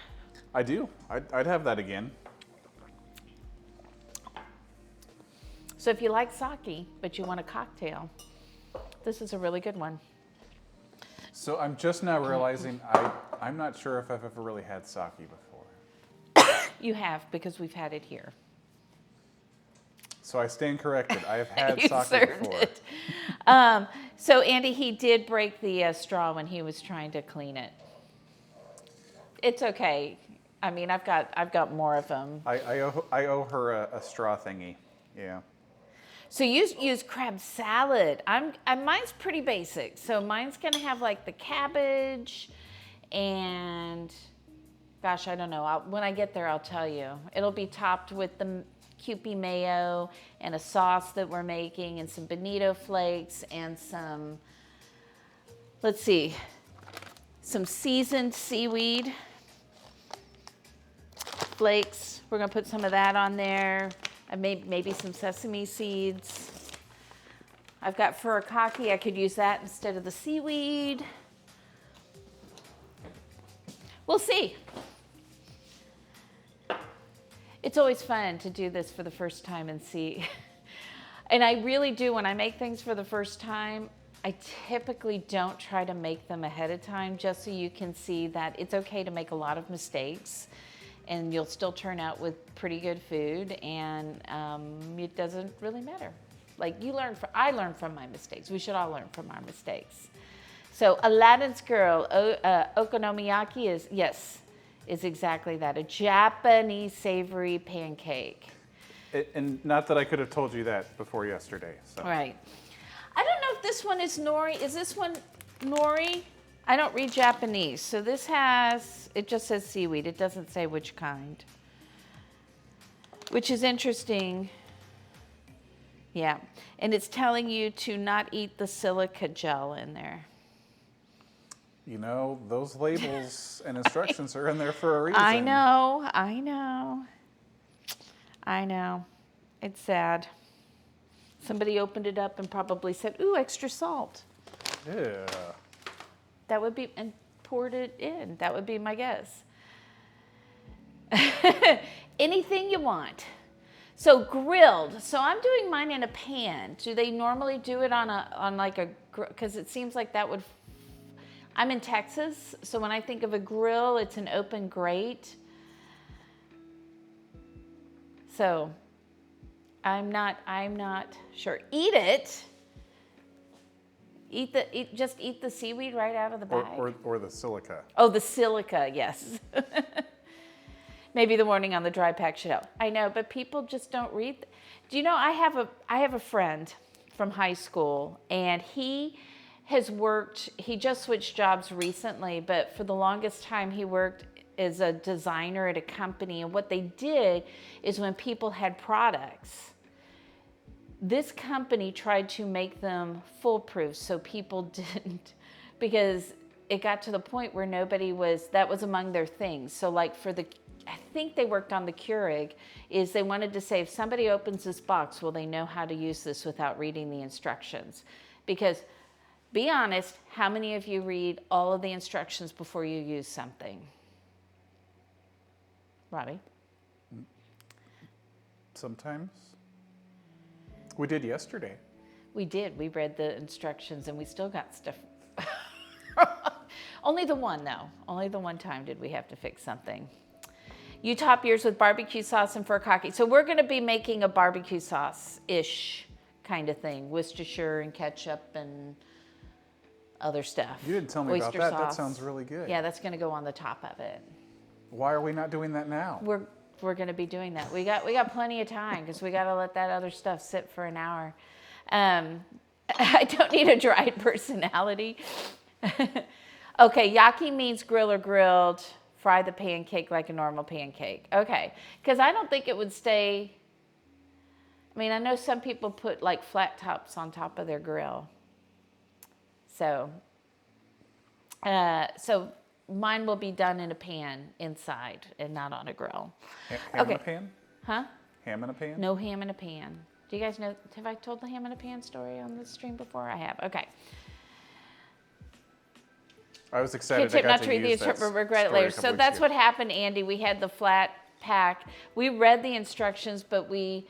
I do. I'd have that again. So if you like sake, but you want a cocktail, this is a really good one. So I'm just now realizing I'm not sure if I've ever really had sake before. You have, because we've had it here. So I stand corrected. I have had You sake served before. it. So Andy, he did break the straw when he was trying to clean it. It's okay. I mean, I've got more of them. I owe her a straw thingy. Yeah. So you use crab salad. Mine's pretty basic. So mine's gonna have like the cabbage and, gosh, I don't know. When I get there, I'll tell you. It'll be topped with the Kewpie mayo and a sauce that we're making and some bonito flakes and some, let's see, some seasoned seaweed flakes. We're gonna put some of that on there. Maybe some sesame seeds. I've got furikake. I could use that instead of the seaweed. We'll see. It's always fun to do this for the first time and see. And I really do, when I make things for the first time, I typically don't try to make them ahead of time, just so you can see that it's okay to make a lot of mistakes and you'll still turn out with pretty good food, and it doesn't really matter. Like I learn from my mistakes. We should all learn from our mistakes. So Aladdin's Girl, okonomiyaki is exactly that, a Japanese savory pancake. And not that I could have told you that before yesterday. So. Right. I don't know if this one is nori. Is this one nori? I don't read Japanese. So this it just says seaweed. It doesn't say which kind. Which is interesting. Yeah. And it's telling you to not eat the silica gel in there. You know, those labels and instructions are in there for a reason. I know. It's sad. Somebody opened it up and probably said, ooh, extra salt. Yeah. That would be, and poured it in. That would be my guess. Anything you want. So grilled. So I'm doing mine in a pan. Do they normally do it on like a, because it seems like that would, I'm in Texas, so when I think of a grill, it's an open grate. So I'm not sure. Eat it. Just eat the seaweed right out of the bag. Or the silica. Oh, the silica, yes. Maybe the warning on the dry pack should help. I know, but people just don't read. Do you know, I have a friend from high school, and he just switched jobs recently, but for the longest time he worked as a designer at a company. And what they did is when people had products, this company tried to make them foolproof so people didn't, because it got to the point where that was among their things. So like I think they worked on the Keurig, is they wanted to say, if somebody opens this box, will they know how to use this without reading the instructions? Because be honest, how many of you read all of the instructions before you use something? Robbie? Sometimes. We did yesterday. We did. We read the instructions and we still got stuff. Only the one, though. Only the one time did we have to fix something. You top yours with barbecue sauce and furikake. So we're going to be making a barbecue sauce-ish kind of thing. Worcestershire and ketchup and other stuff. You didn't tell me Oyster about that. sauce. That sounds really good. Yeah, that's going to go on the top of it. Why are we not doing that now? We're going to be doing that. We got plenty of time because we got to let that other stuff sit for an hour. I don't need a dried personality. Okay, yaki means grill or grilled. Fry the pancake like a normal pancake. Okay, because I don't think it would stay. I mean, I know some people put like flat tops on top of their grill. So mine will be done in a pan inside and not on a grill. Ham in a pan? Huh? Ham in a pan? No ham in a pan. Do you guys know, have I told the ham in a pan story on this stream before? I have. Okay. I was excited. Kid tip not to read the instructions, regret it later. So that's what happened, Andy. We had the flat pack. We read the instructions, but we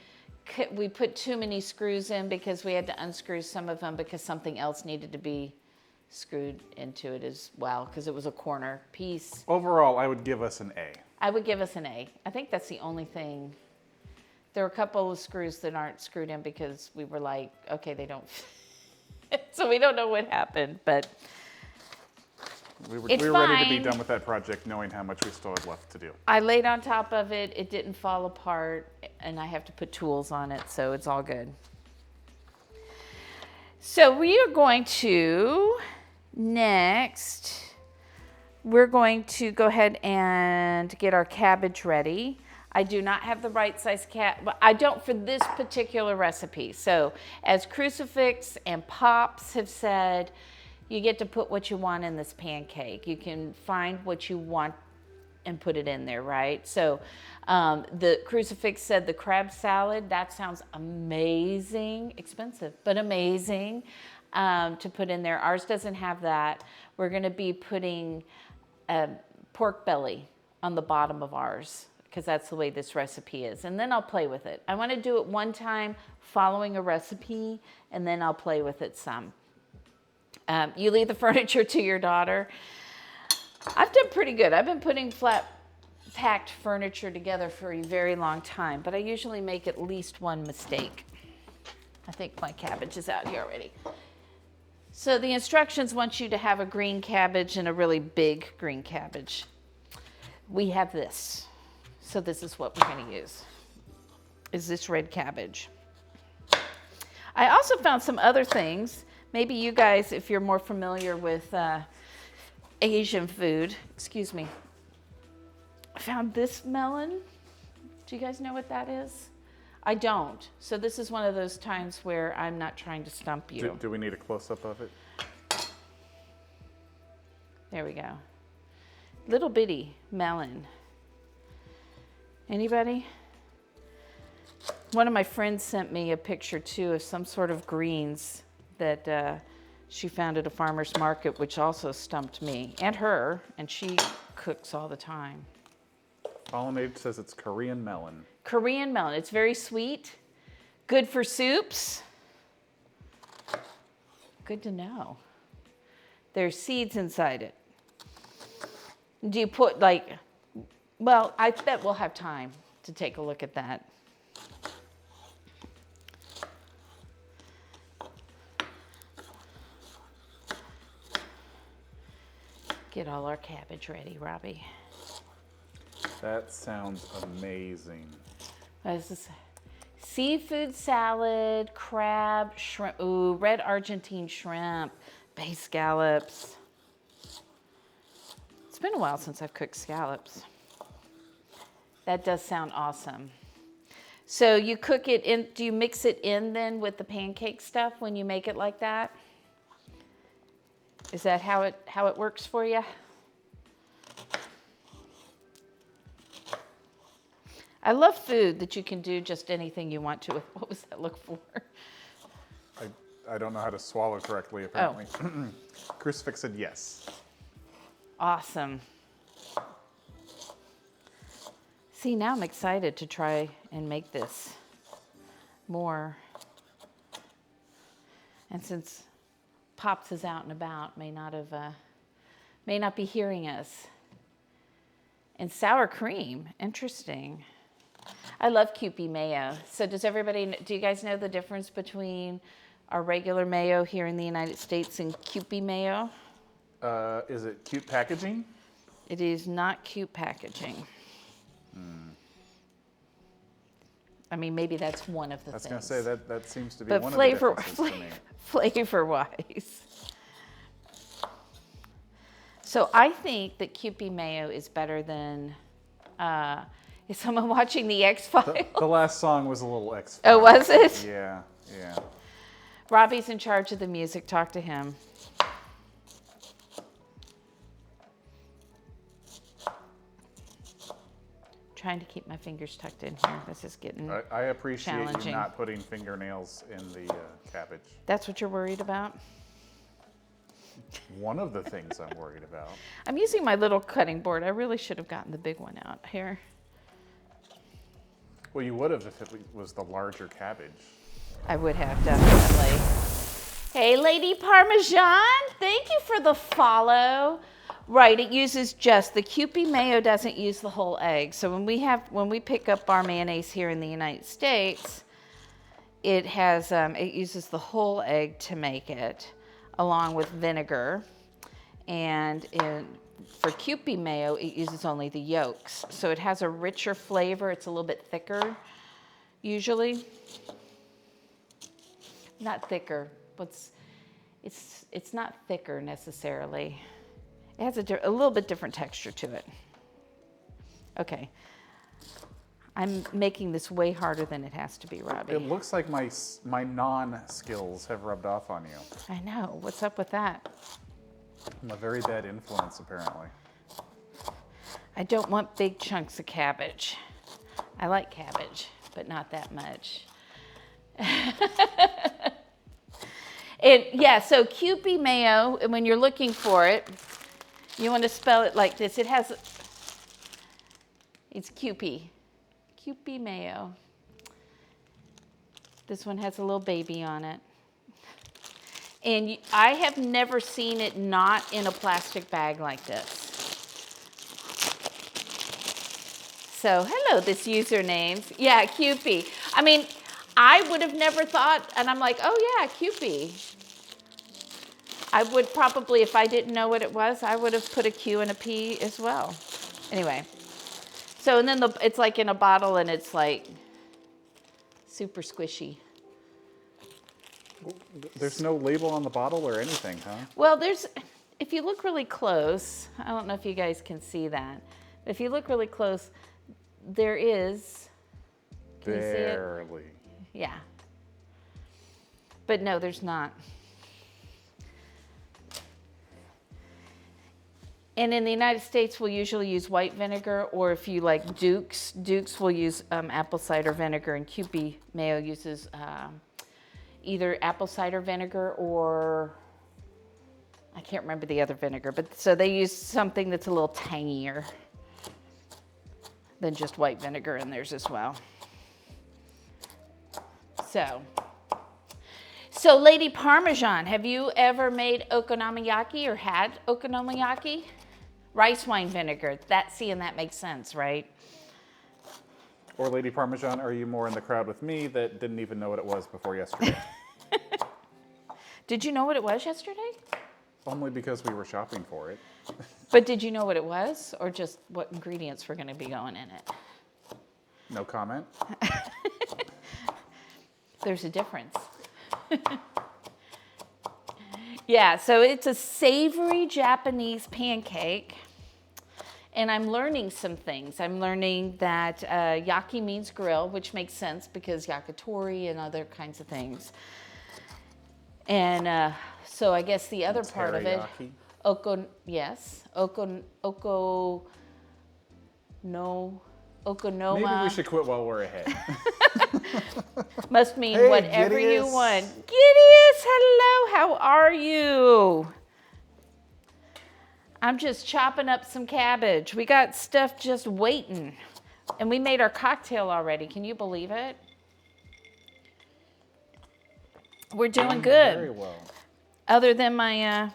put too many screws in because we had to unscrew some of them because something else needed to be screwed into it as well because it was a corner piece. Overall, I would give us an A. I would give us an A. I think that's the only thing. There were a couple of screws that aren't screwed in because we were like, okay, they don't fit. So we don't know what happened, but we were it's ready to be done with that project knowing how much we still had left to do. I laid on top of it. It didn't fall apart, and I have to put tools on it, so it's all good. So we are going to, next, we're going to go ahead and get our cabbage ready. I do not have the right size but I don't for this particular recipe. So as Crucifix and Pops have said, you get to put what you want in this pancake. You can find what you want and put it in there, right? So the crucifix said the crab salad, that sounds amazing, expensive, but amazing to put in there. Ours doesn't have that. We're going to be putting pork belly on the bottom of ours because that's the way this recipe is. And then I'll play with it. I want to do it one time following a recipe, and then I'll play with it some. You leave the furniture to your daughter. I've done pretty good. I've been putting flat packed furniture together for a very long time, but I usually make at least one mistake. I think my cabbage is out here already. So the instructions want you to have a green cabbage and a really big green cabbage. We have this. So this is what we're going to use, is this red cabbage. I also found some other things. Maybe you guys, if you're more familiar with Asian food, excuse me, I found this melon. Do you guys know what that is? I don't. So this is one of those times where I'm not trying to stump you. Do we need a close-up of it? There we go. Little bitty melon. Anybody? One of my friends sent me a picture too of some sort of greens that she found at a farmer's market, which also stumped me and her, and she cooks all the time. Pollinade says it's Korean melon. Korean melon. It's very sweet, good for soups. Good to know. There's seeds inside it. Do you put well, I bet we'll have time to take a look at that. Get all our cabbage ready, Robbie. That sounds amazing. This is seafood salad, crab, shrimp, ooh, red Argentine shrimp, bay scallops. It's been a while since I've cooked scallops. That does sound awesome. So you cook it in, do you mix it in then with the pancake stuff when you make it like that? Is that how it works for you? I love food that you can do just anything you want to with. What was that look for? I don't know how to swallow correctly, apparently. Oh. Crucifix said yes. Awesome. See, now I'm excited to try and make this more. And since Pops is out and about, may not be hearing us. And sour cream, interesting. I love Kewpie mayo. So do you guys know the difference between our regular mayo here in the United States and Kewpie mayo? Is it cute packaging? It is not cute packaging. I mean, maybe that's one of the things. I was going to say, that seems to be but one of the differences to me. Flavor-wise. So I think that Kewpie mayo is better than, is someone watching the X-Files? The last song was a little X-Files. Oh, was it? Yeah. Robbie's in charge of the music. Talk to him. Trying to keep my fingers tucked in here. This is getting I appreciate challenging. You not putting fingernails in the cabbage. That's what you're worried about? One of the things I'm worried about. I'm using my little cutting board. I really should have gotten the big one out here. Well, you would have if it was the larger cabbage. I would have, definitely. Hey, Lady Parmesan, thank you for the follow. Right, it uses just, the Kewpie mayo doesn't use the whole egg. So when we pick up our mayonnaise here in the United States, it uses the whole egg to make it, along with vinegar. And for Kewpie mayo, it uses only the yolks. So it has a richer flavor. It's a little bit thicker, usually. Not thicker, but it's not thicker necessarily. It has a little bit different texture to it. Okay. I'm making this way harder than it has to be, Robbie. It looks like my non-skills have rubbed off on you. I know. What's up with that? I'm a very bad influence, apparently. I don't want big chunks of cabbage. I like cabbage, but not that much. And yeah, so Kewpie mayo, and when you're looking for it, you want to spell it like this. It's Kewpie. Kewpie mayo. This one has a little baby on it. And I have never seen it not in a plastic bag like this. So, hello, this username. Yeah, Kewpie. I mean, I would have never thought, and I'm like, oh yeah, Kewpie. I would probably, if I didn't know what it was, I would have put a Q and a P as well. Anyway, so and then it's like in a bottle and it's like super squishy. There's no label on the bottle or anything, huh? Well, if you look really close, I don't know if you guys can see that. If you look really close, there is. Can you see it? Barely. Yeah. But no, there's not. And in the United States, we'll usually use white vinegar, or if you like Duke's will use apple cider vinegar, and Kewpie mayo uses either apple cider vinegar or I can't remember the other vinegar, but so they use something that's a little tangier than just white vinegar in theirs as well. So Lady Parmesan, have you ever made okonomiyaki or had okonomiyaki? Rice wine vinegar. And that makes sense, right? Or Lady Parmesan, are you more in the crowd with me that didn't even know what it was before yesterday? Did you know what it was yesterday? Only because we were shopping for it. But did you know what it was, or just what ingredients were going to be going in it? No comment. There's a difference. Yeah, so it's a savory Japanese pancake. And I'm learning some things. I'm learning that yaki means grill, which makes sense because yakitori and other kinds of things. And so I guess the other part of it, okonoma Maybe we should quit while we're ahead. must mean Hey, whatever Gideus. you want. Gideus, hello, how are you? I'm just chopping up some cabbage. We got stuff just waiting. And we made our cocktail already. Can you believe it? We're doing good. Very well. Other than my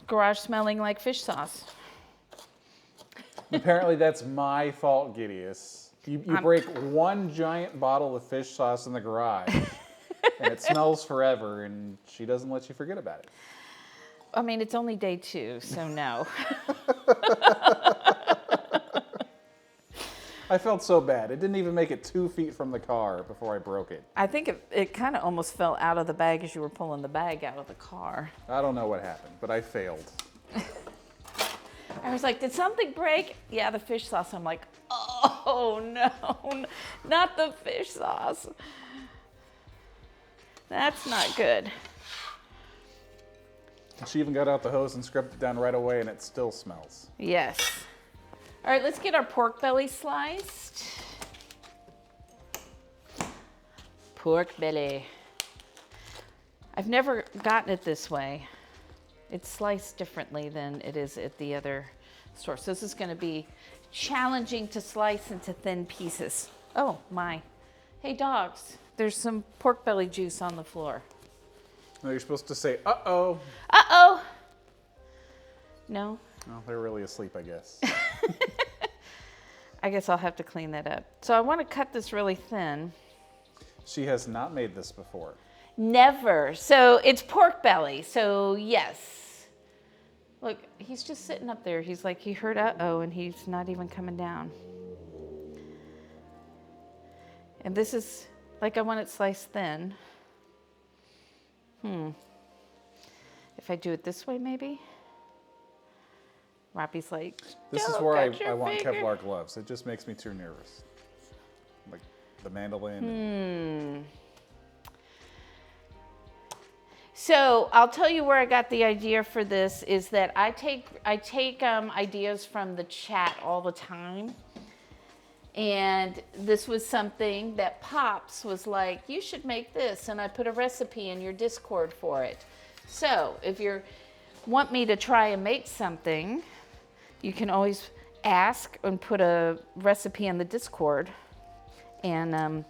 garage smelling like fish sauce. Apparently that's my fault, Gideus. You break one giant bottle of fish sauce in the garage, and it smells forever, and she doesn't let you forget about it. I mean, it's only day 2, so no. I felt so bad. It didn't even make it 2 feet from the car before I broke it. I think it kind of almost fell out of the bag as you were pulling the bag out of the car. I don't know what happened, but I failed. I was like, did something break? Yeah, the fish sauce. I'm like, oh no, not the fish sauce. That's not good. She even got out the hose and scrubbed it down right away, and it still smells. Yes. All right, let's get our pork belly sliced. Pork belly. I've never gotten it this way. It's sliced differently than it is at the other store. So this is going to be challenging to slice into thin pieces. Oh my. Hey dogs, there's some pork belly juice on the floor. No, you're supposed to say, uh-oh. Uh-oh. No? Oh, they're really asleep, I guess. I guess I'll have to clean that up. So I want to cut this really thin. She has not made this before. Never. So it's pork belly. So yes. Look, he's just sitting up there. He's like, he heard uh-oh, and he's not even coming down. And this is, like, I want it sliced thin. If I do it this way, maybe? Robbie's like, This is "Don't where cut your I want finger." Kevlar gloves. It just makes me too nervous. Like the mandolin. So I'll tell you where I got the idea for this is that I take ideas from the chat all the time. And this was something that Pops was like, you should make this. And I put a recipe in your Discord for it. So if you want me to try and make something, you can always ask and put a recipe in the Discord. And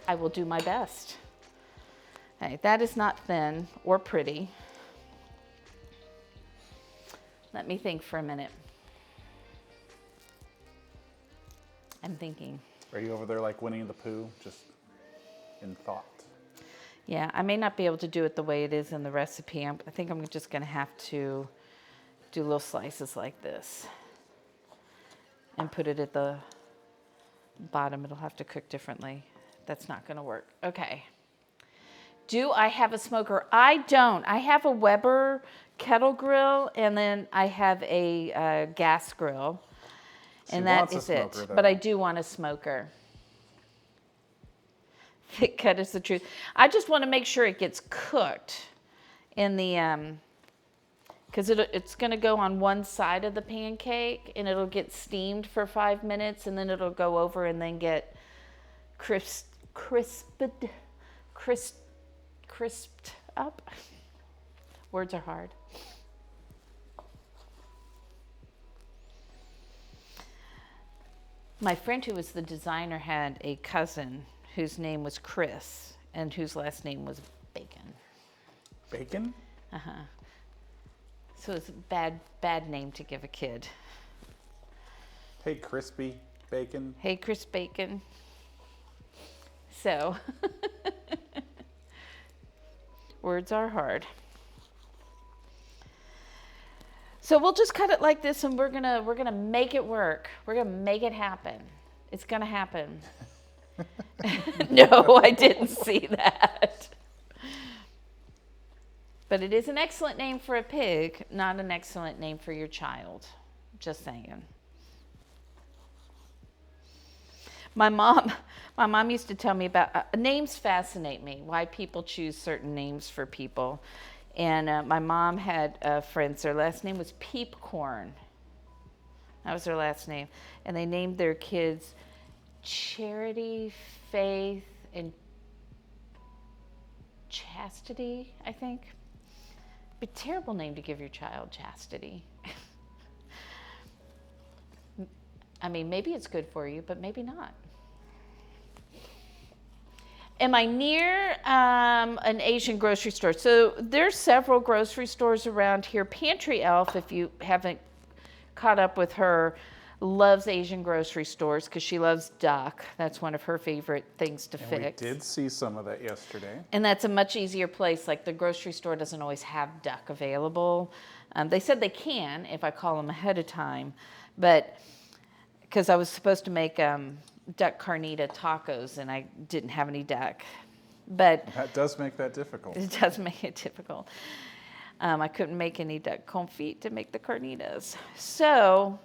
I will do my best. Okay, that is not thin or pretty. Let me think for a minute. I'm thinking. Are you over there like Winnie the Pooh, just in thought? Yeah, I may not be able to do it the way it is in the recipe. I think I'm just going to have to do little slices like this and put it at the bottom. It'll have to cook differently. That's not going to work. Okay. Do I have a smoker? I don't. I have a Weber kettle grill, and then I have a gas grill. And that is it. But I do want a smoker. Thick cut is the truth. I just want to make sure it gets cooked in the, because it's going to go on one side of the pancake, and it'll get steamed for 5 minutes, and then it'll go over and then get crisped up. Words are hard. My friend who was the designer had a cousin whose name was Chris and whose last name was Bacon. Bacon? Uh-huh. So it's a bad name to give a kid. Hey, Crispy Bacon. Hey, Chris Bacon. So, words are hard. So we'll just cut it like this, and we're gonna make it work. We're gonna make it happen. It's gonna happen. No, I didn't see that. But it is an excellent name for a pig, not an excellent name for your child. Just saying. My mom used to tell me about names fascinate me. Why people choose certain names for people. And my mom had friends, their last name was Peepcorn. That was their last name. And they named their kids Charity, Faith, and Chastity, I think. A terrible name to give your child, Chastity. I mean, maybe it's good for you, but maybe not. Am I near an Asian grocery store? So there's several grocery stores around here. Pantry Elf, if you haven't caught up with her, loves Asian grocery stores because she loves duck. That's one of her favorite things to fix. We did see some of that yesterday. And that's a much easier place. Like the grocery store doesn't always have duck available. They said they can if I call them ahead of time, but because I was supposed to make duck carnita tacos, and I didn't have any duck. But that does make that difficult. It does make it difficult. I couldn't make any duck confit to make the carnitas. So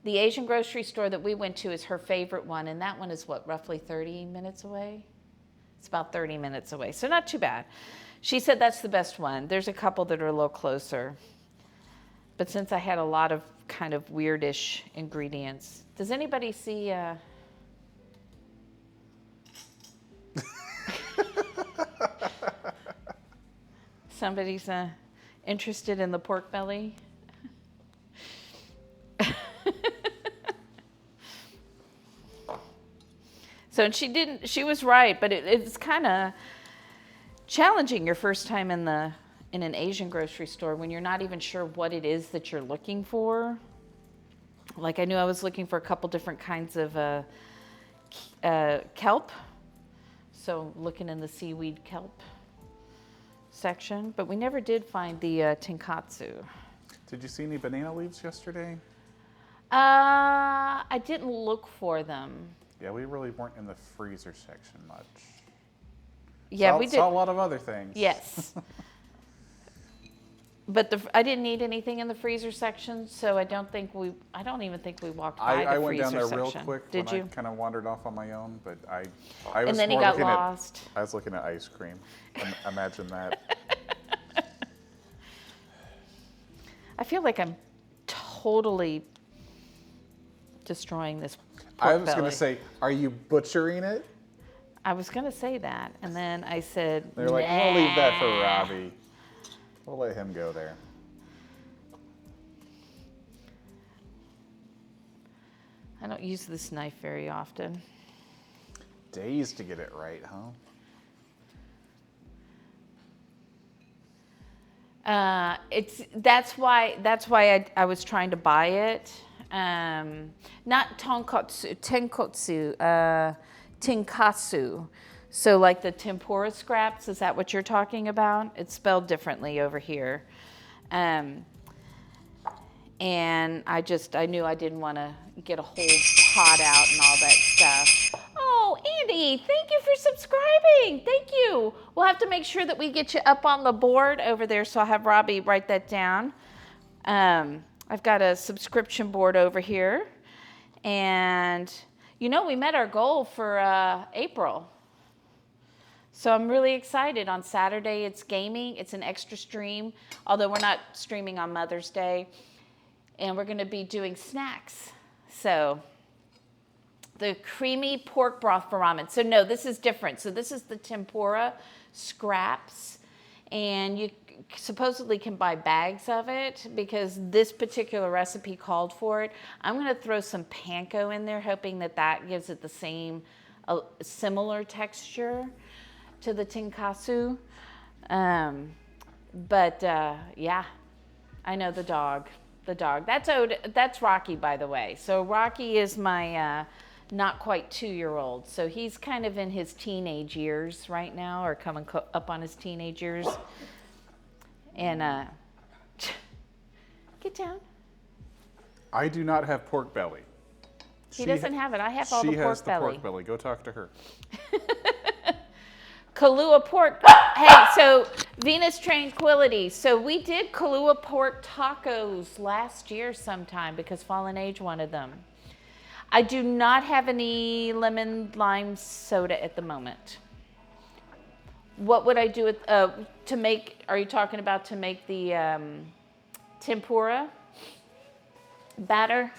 the Asian grocery store that we went to is her favorite one, and that one is what, roughly 30 minutes away? It's about 30 minutes away, so not too bad. She said that's the best one. There's a couple that are a little closer. But since I had a lot of kind of weirdish ingredients, does anybody see... Somebody's interested in the pork belly. So and she was right, but it's kind of challenging your first time in an Asian grocery store when you're not even sure what it is that you're looking for. Like I knew I was looking for a couple different kinds of kelp. So looking in the seaweed kelp section, but we never did find the tenkatsu. Did you see any banana leaves yesterday? I didn't look for them. Yeah, we really weren't in the freezer section much. Yeah, we did. Saw a lot of other things. Yes. But I didn't need anything in the freezer section, so I don't even think we walked by the freezer section. I went down there real quick. Did you? I kind of wandered off on my own, but I was and then he got lost. I was looking at ice cream. Imagine that. feel like I'm totally destroying this pork I was going belly. to say, are you butchering it? I was going to say that, and then I said, They're like, we'll leave that for Robbie. We'll let him go there. I don't use this knife very often. Days to get it right, huh? That's why I was trying to buy it. Not tinkatsu. So like the tempura scraps, is that what you're talking about? It's spelled differently over here. And I knew I didn't want to get a whole pot out and all that stuff. Oh, Andy, thank you for subscribing. Thank you. We'll have to make sure that we get you up on the board over there, so I'll have Robbie write that down. I've got a subscription board over here. And, we met our goal for April. So I'm really excited. On Saturday, it's gaming. It's an extra stream, although we're not streaming on Mother's Day. And we're going to be doing snacks. So the creamy pork broth for ramen. So no, this is different. So this is the tempura scraps. And you supposedly can buy bags of it because this particular recipe called for it. I'm going to throw some panko in there, hoping that gives it the same, similar texture to the tinkatsu. Yeah, I know the dog. That's Rocky, by the way. So Rocky is my not quite 2-year-old. So he's kind of in his teenage years right now, or coming up on his teenage years. And get down. I do not have pork belly. He doesn't have it. I have all the pork belly. She has the pork belly. Go talk to her. Kahlua pork. Hey, so Venus Tranquility. So we did Kahlua pork tacos last year sometime because Fallen Age wanted them. I do not have any lemon lime soda at the moment. What would I do with, to make, are you talking about to make the tempura batter?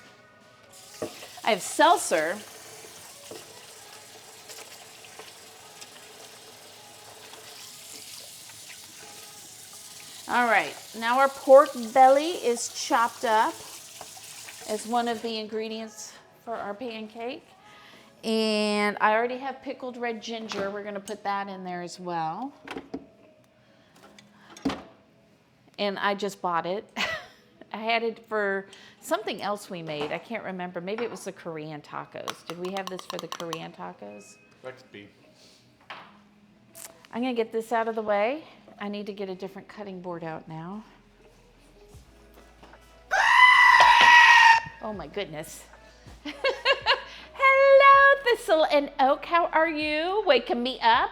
I have seltzer. All right, now our pork belly is chopped up as one of the ingredients for our pancake. And I already have pickled red ginger. We're gonna put that in there as well. And I just bought it. I had it for something else we made. I can't remember. Maybe it was the Korean tacos. Did we have this for the Korean tacos? That could be. I'm gonna get this out of the way. I need to get a different cutting board out now. Oh my goodness. Hello, Thistle and Oak. How are you? Waking me up.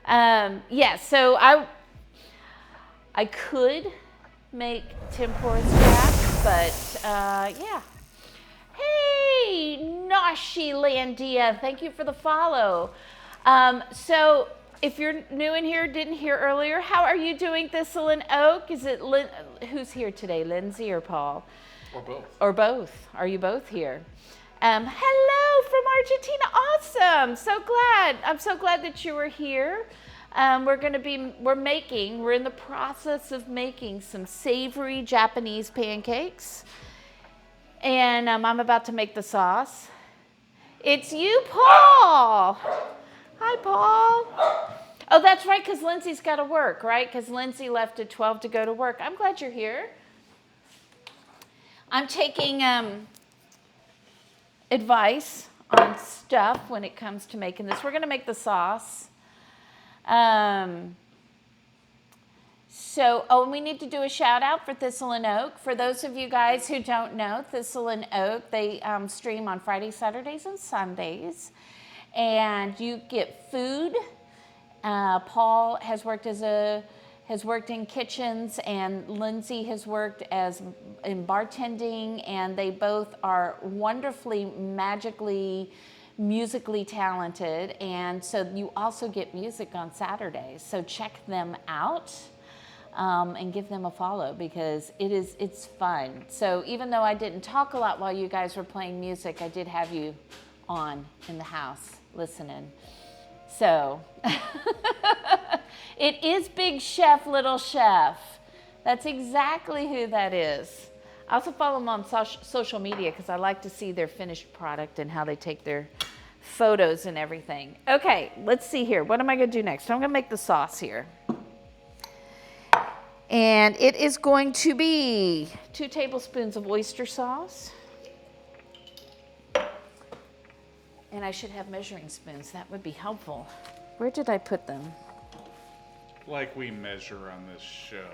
Yeah, so I could make tempura scraps, but yeah. Hey, Nashi Landia, thank you for the follow. So if you're new in here, didn't hear earlier, how are you doing, Thistle and Oak? Is it who's here today, Lindsay or Paul? Or both. Or both. Are you both here? Hello from Argentina. Awesome. So glad. I'm so glad that you were here. We're in the process of making some savory Japanese pancakes. And I'm about to make the sauce. It's you, Paul. Hi, Paul. Oh, that's right, because Lindsay's got to work, right? Because Lindsay left at 12 to go to work. I'm glad you're here. I'm taking advice on stuff when it comes to making this. We're going to make the sauce. And we need to do a shout out for Thistle and Oak. For those of you guys who don't know, Thistle and Oak, they stream on Fridays, Saturdays, and Sundays. And you get food. Paul has worked in kitchens, and Lindsay has worked in bartending, and they both are wonderfully, magically, musically talented. And so you also get music on Saturdays. So check them out. and give them a follow because it's fun. So even though I didn't talk a lot while you guys were playing music, I did have you on in the house listening. So it is Big Chef, Little Chef. That's exactly who that is. I also follow them on social media because I like to see their finished product and how they take their photos and everything. Okay, let's see here. What am I going to do next? I'm going to make the sauce here. And it is going to be 2 tablespoons of oyster sauce. And I should have measuring spoons. That would be helpful. Where did I put them? Like we measure on this show.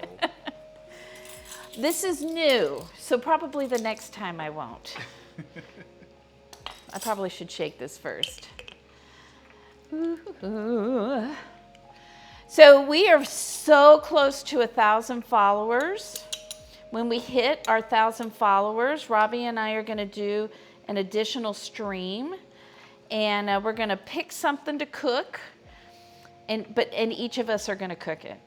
This is new, so probably the next time I won't. I probably should shake this first. Ooh. So we are so close to 1,000 followers. When we hit our 1,000 followers, Robbie and I are going to do an additional stream, and we're going to pick something to cook, and each of us are going to cook it.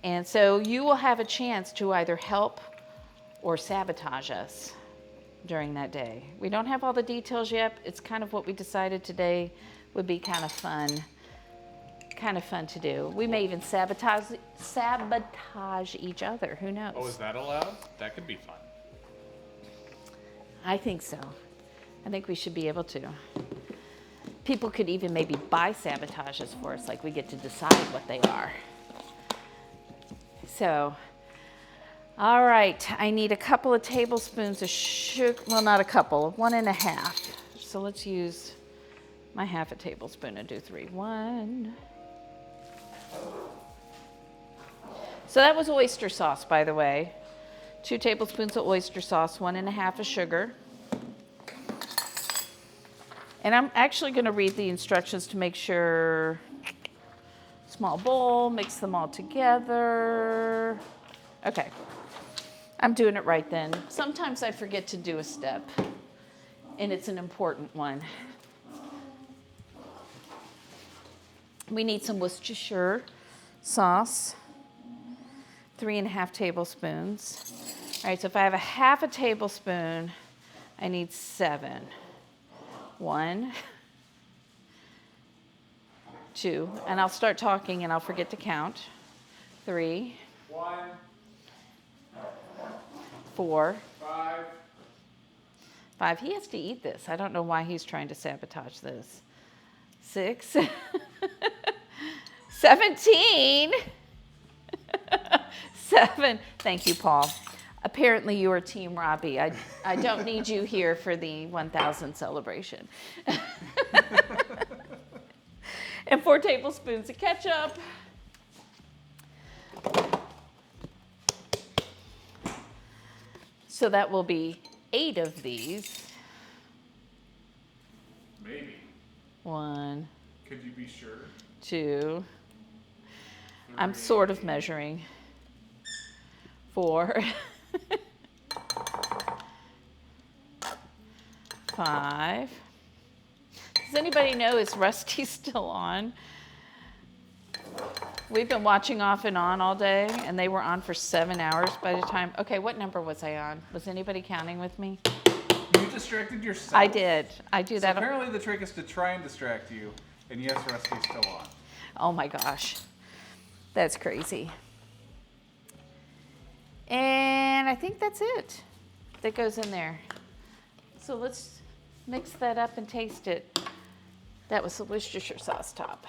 And so you will have a chance to either help or sabotage us during that day. We don't have all the details yet. It's kind of what we decided today would be kind of fun to do. We may even sabotage each other. Who knows? Oh, is that allowed? That could be fun. I think so. I think we should be able to. People could even maybe buy sabotages for us, like we get to decide what they are. So, all right, I need a couple of tablespoons of sugar. Well, not a couple, 1.5. So let's use my half a tablespoon and do 3. 1. So that was oyster sauce, by the way. 2 tablespoons of oyster sauce, 1.5 of sugar. And I'm actually going to read the instructions to make sure. Small bowl, mix them all together. Okay, I'm doing it right then. Sometimes I forget to do a step, and it's an important one. We need some Worcestershire sauce, 3.5 tablespoons. All right, so if I have a half a tablespoon, I need 7. 1, 2, and I'll start talking and I'll forget to count. 3, 1, 4, 5. 5. He has to eat this. I don't know why he's trying to sabotage this. 6, 17, 7. Thank you, Paul. Apparently you are Team Robbie. I don't need you here for the 1,000 celebration. And 4 tablespoons of ketchup. So that will be 8 of these. Maybe. 1. Could you be sure? 2. 3. I'm sort of measuring. 4. 5. Does anybody know, is Rusty still on? We've been watching off and on all day, and they were on for 7 hours by the time. Okay, what number was I on? Was anybody counting with me? You distracted yourself. I did. I do that. Apparently the trick is to try and distract you. And yes, Rusty's still on. Oh my gosh. That's crazy. And I think that's it that goes in there. So let's mix that up and taste it. That was the Worcestershire sauce top.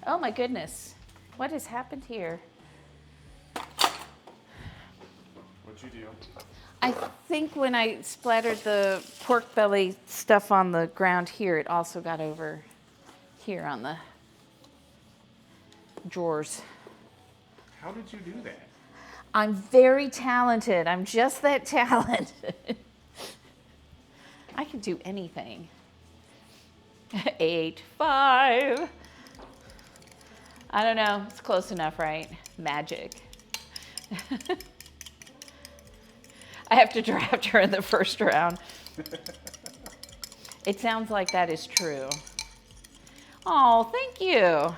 Oh my goodness. What has happened here? What'd you do? I think when I splattered the pork belly stuff on the ground here, it also got over here on the drawers. How did you do that? I'm very talented. I'm just that talented. I can do anything. 8, 5. I don't know. It's close enough, right? Magic. I have to draft her in the first round. It sounds like that is true. Oh, thank you.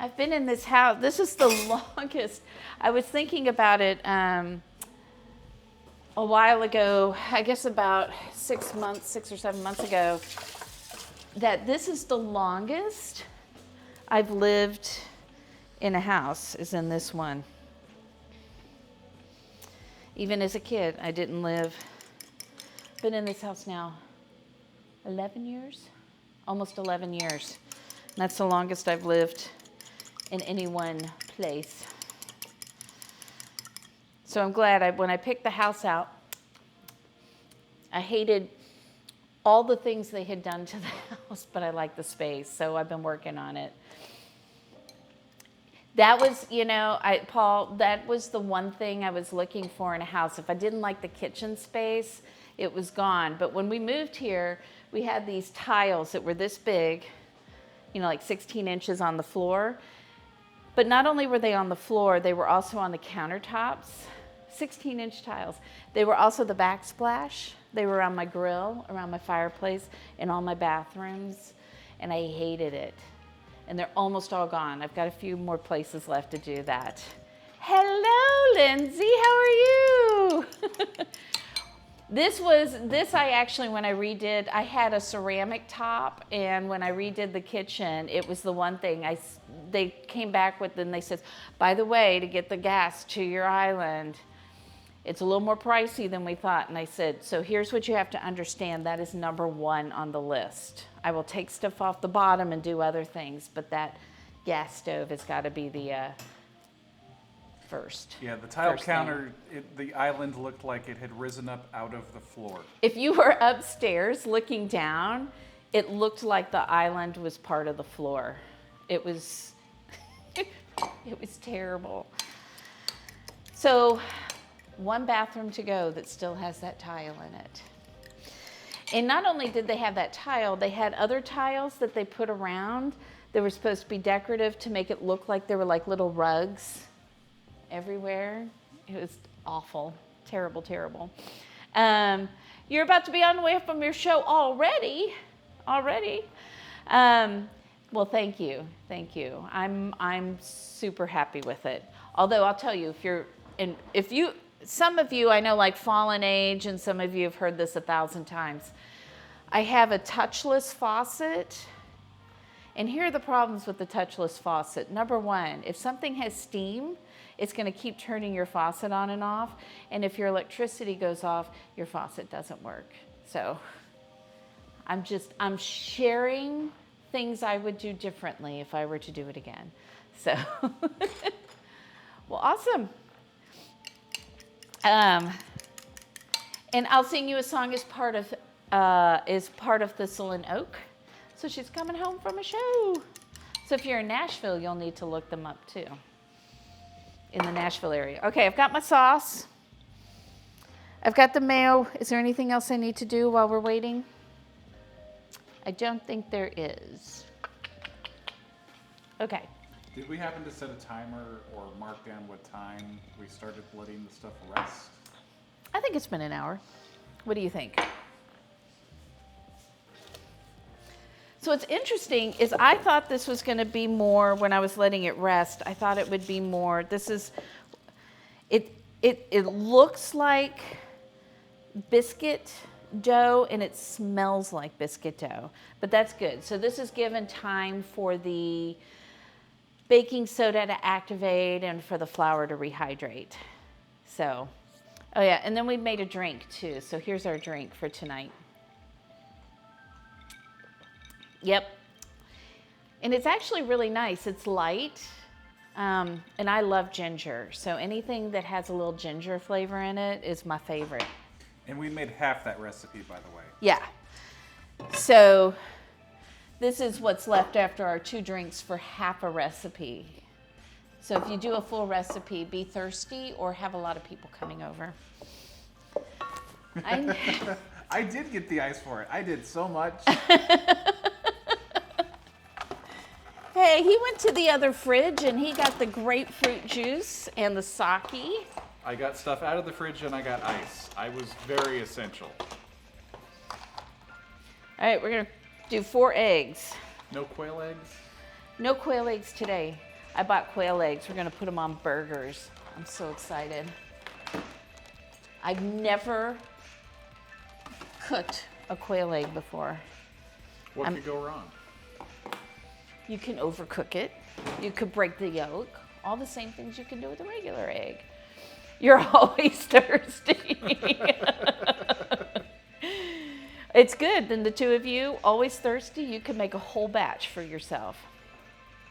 I've been in this house. This is the longest. I was thinking about it a while ago, I guess about 6 or 7 months ago, that this is the longest I've lived in a house, is in this one. Even as a kid, I didn't live. Been in this house now 11 years, almost 11 years. And that's the longest I've lived in any one place. So I'm glad when I picked the house out, I hated all the things they had done to the house, but I liked the space, so I've been working on it. That was, Paul, that was the one thing I was looking for in a house. If I didn't like the kitchen space, it was gone. But when we moved here, we had these tiles that were this big, like 16 inches on the floor. But not only were they on the floor, they were also on the countertops, 16-inch tiles. They were also the backsplash. They were on my grill, around my fireplace, in all my bathrooms, and I hated it. And they're almost all gone. I've got a few more places left to do that. Hello, Lindsay, how are you? This I actually, when I redid, I had a ceramic top, and when I redid the kitchen, it was the one thing they came back with, and they said, by the way, to get the gas to your island, it's a little more pricey than we thought. And I said, so here's what you have to understand. That is number one on the list. I will take stuff off the bottom and do other things, but that gas stove has got to be the first. Yeah, the tile counter, the island looked like it had risen up out of the floor. If you were upstairs looking down, it looked like the island was part of the floor. It was, it was terrible. So, one bathroom to go that still has that tile in it. And not only did they have that tile, they had other tiles that they put around that were supposed to be decorative to make it look like there were like little rugs everywhere. It was awful. Terrible, terrible. You're about to be on the way from your show already. Well, thank you. I'm super happy with it. Although I'll tell you, some of you I know like Fallen Age, and some of you have heard this 1,000 times. I have a touchless faucet, and here are the problems with the touchless faucet. Number one, if something has steam, it's going to keep turning your faucet on and off, and if your electricity goes off, your faucet doesn't work. So I'm sharing things I would do differently if I were to do it again. So, well, awesome. And I'll sing you a song as part of Thistle and Oak. So she's coming home from a show. So if you're in Nashville, you'll need to look them up too. In the Nashville area. Okay, I've got my sauce. I've got the mayo. Is there anything else I need to do while we're waiting? I don't think there is. Okay. Did we happen to set a timer or mark down what time we started letting the stuff rest? I think it's been an hour. What do you think? So what's interesting is I thought this was going to be more, when I was letting it rest, I thought it would be more, it looks like biscuit dough and it smells like biscuit dough, but that's good. So this is given time for the baking soda to activate and for the flour to rehydrate. So, oh yeah, and then we made a drink too. So here's our drink for tonight. Yep. And it's actually really nice. It's light. And I love ginger. So anything that has a little ginger flavor in it is my favorite. And we made half that recipe, by the way. Yeah. So this is what's left after our 2 drinks for half a recipe. So if you do a full recipe, be thirsty or have a lot of people coming over. I did get the ice for it. I did so much. Hey, he went to the other fridge and he got the grapefruit juice and the sake. I got stuff out of the fridge and I got ice. I was very essential. All right, we're gonna do 4 eggs. No quail eggs? No quail eggs today. I bought quail eggs. We're gonna put them on burgers. I'm so excited. I've never cooked a quail egg before. What could go wrong? You can overcook it. You could break the yolk. All the same things you can do with a regular egg. You're always thirsty. It's good. Then the two of you, always thirsty, you can make a whole batch for yourself.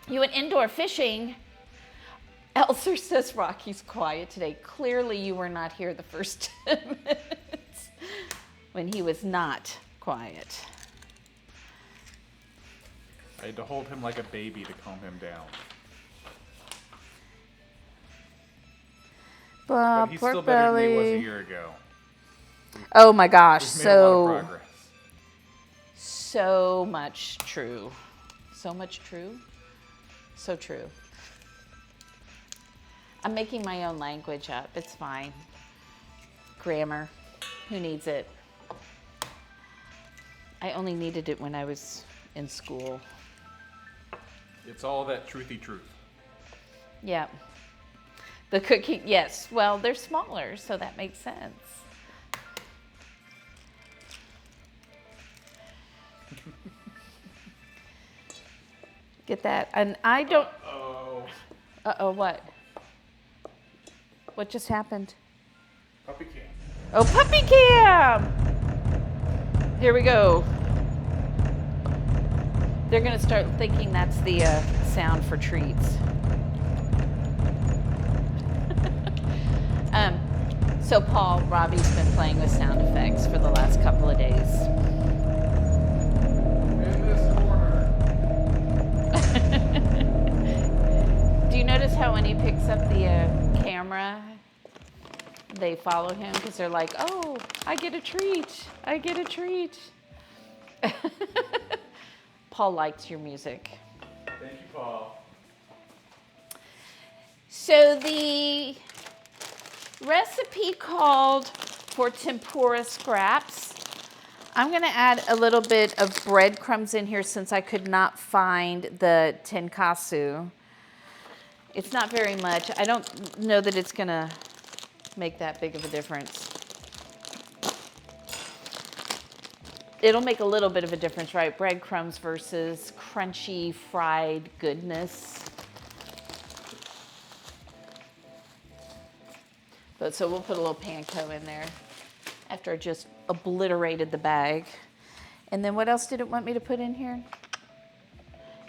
You went indoor fishing. Elser says Rocky's quiet today. Clearly you were not here the first 10 minutes when he was not quiet. I had to hold him like a baby to calm him down. But he's still better than he was a year ago. Oh my gosh, We've made a lot of progress. So much true. So much true. So true. I'm making my own language up. It's fine. Grammar. Who needs it? I only needed it when I was in school. It's all that truthy truth. Yeah. The cookie, yes. Well, they're smaller, so that makes sense. Get that? And I don't. Uh-oh. Uh-oh, what? What just happened? Puppy cam. Oh, puppy cam! Here we go. They're gonna start thinking that's the sound for treats. So Paul, Robbie's been playing with sound effects for the last couple of days. In this corner. Do you notice how when he picks up the camera, they follow him because they're like, oh, I get a treat. I get a treat. Paul likes your music. Thank you, Paul. So the recipe called for tempura scraps. I'm going to add a little bit of breadcrumbs in here since I could not find the tenkatsu. It's not very much. I don't know that it's going to make that big of a difference. It'll make a little bit of a difference, right? Breadcrumbs versus crunchy fried goodness. But so we'll put a little panko in there after I just obliterated the bag. And then what else did it want me to put in here?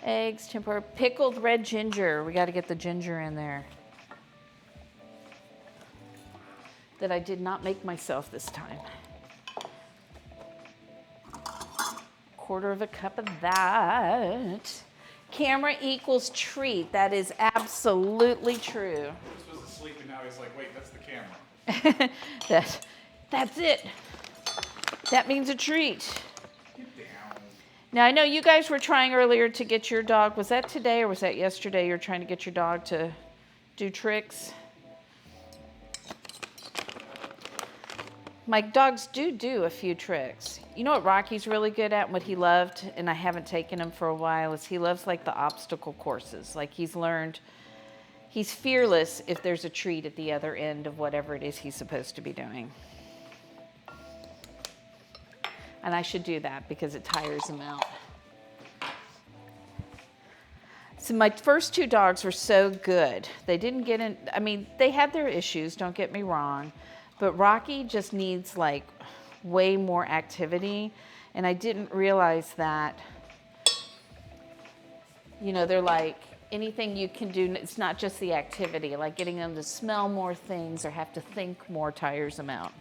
Eggs, tempura, pickled red ginger. We got to get the ginger in there. That I did not make myself this time. 1/4 cup of that. Camera equals treat. That is absolutely true. He was supposed to sleep and now he's like, wait, that's the camera. That's it. That means a treat. Get down. Now, I know you guys were trying earlier to get your dog. Was that today or was that yesterday? You were trying to get your dog to do tricks? My dogs do a few tricks. You know what Rocky's really good at and what he loved, and I haven't taken him for a while, is he loves like the obstacle courses. Like he's learned, he's fearless if there's a treat at the other end of whatever it is he's supposed to be doing. And I should do that because it tires him out. So my first 2 dogs were so good. They didn't get in, I mean, they had their issues, don't get me wrong, but Rocky just needs like way more activity. And I didn't realize that, you know, they're like, anything you can do, it's not just the activity, like getting them to smell more things or have to think more tires them out.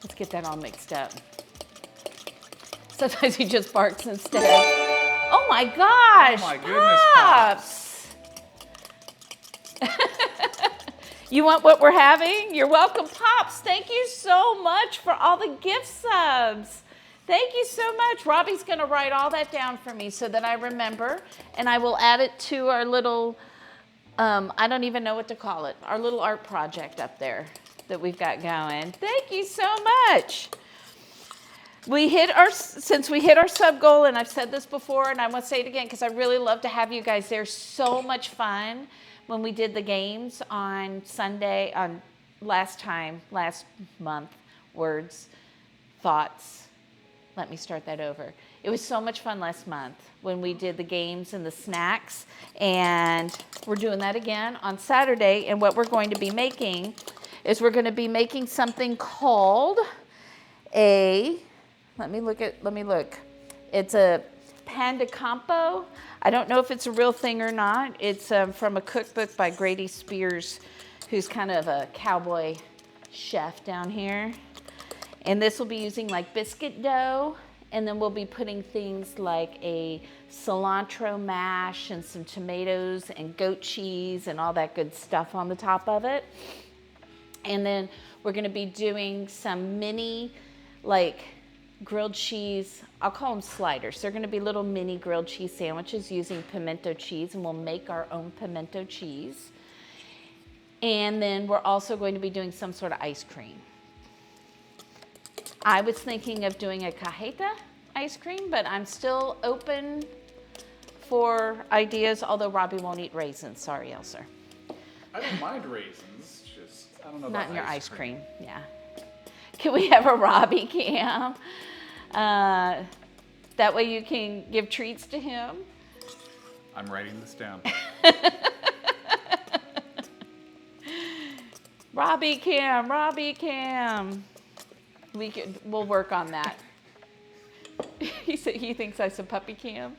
Let's get that all mixed up. Sometimes he just barks instead. Oh my gosh! Oh my goodness, Pops! You want what we're having? You're welcome, Pops. Thank you so much for all the gift subs. Thank you so much. Robbie's going to write all that down for me so that I remember, and I will add it to our little, I don't even know what to call it, our little art project up there that we've got going. Thank you so much. since we hit our sub goal, and I've said this before, and I want to say it again because I really love to have you guys there. So much fun when we did the games on Sunday, last month, words, thoughts. Let me start that over. It was so much fun last month when we did the games and the snacks, and we're doing that again on Saturday. And what we're going to be making is we're going to be making something called let me look. It's a panda campo. I don't know if it's a real thing or not. It's from a cookbook by Grady Spears, who's kind of a cowboy chef down here. And this will be using like biscuit dough, and then we'll be putting things like a cilantro mash and some tomatoes and goat cheese and all that good stuff on the top of it. And then we're gonna be doing some mini like grilled cheese, I'll call them sliders. They're gonna be little mini grilled cheese sandwiches using pimento cheese, and we'll make our own pimento cheese. And then we're also going to be doing some sort of ice cream. I was thinking of doing a cajeta ice cream, but I'm still open for ideas, although Robbie won't eat raisins. Sorry, Elser. I don't mind raisins, just I don't know Not about in your ice cream. cream, yeah. Can we have a Robbie cam? That way you can give treats to him. I'm writing this down. Robbie cam. We'll work on that. He said he thinks I said puppy cam.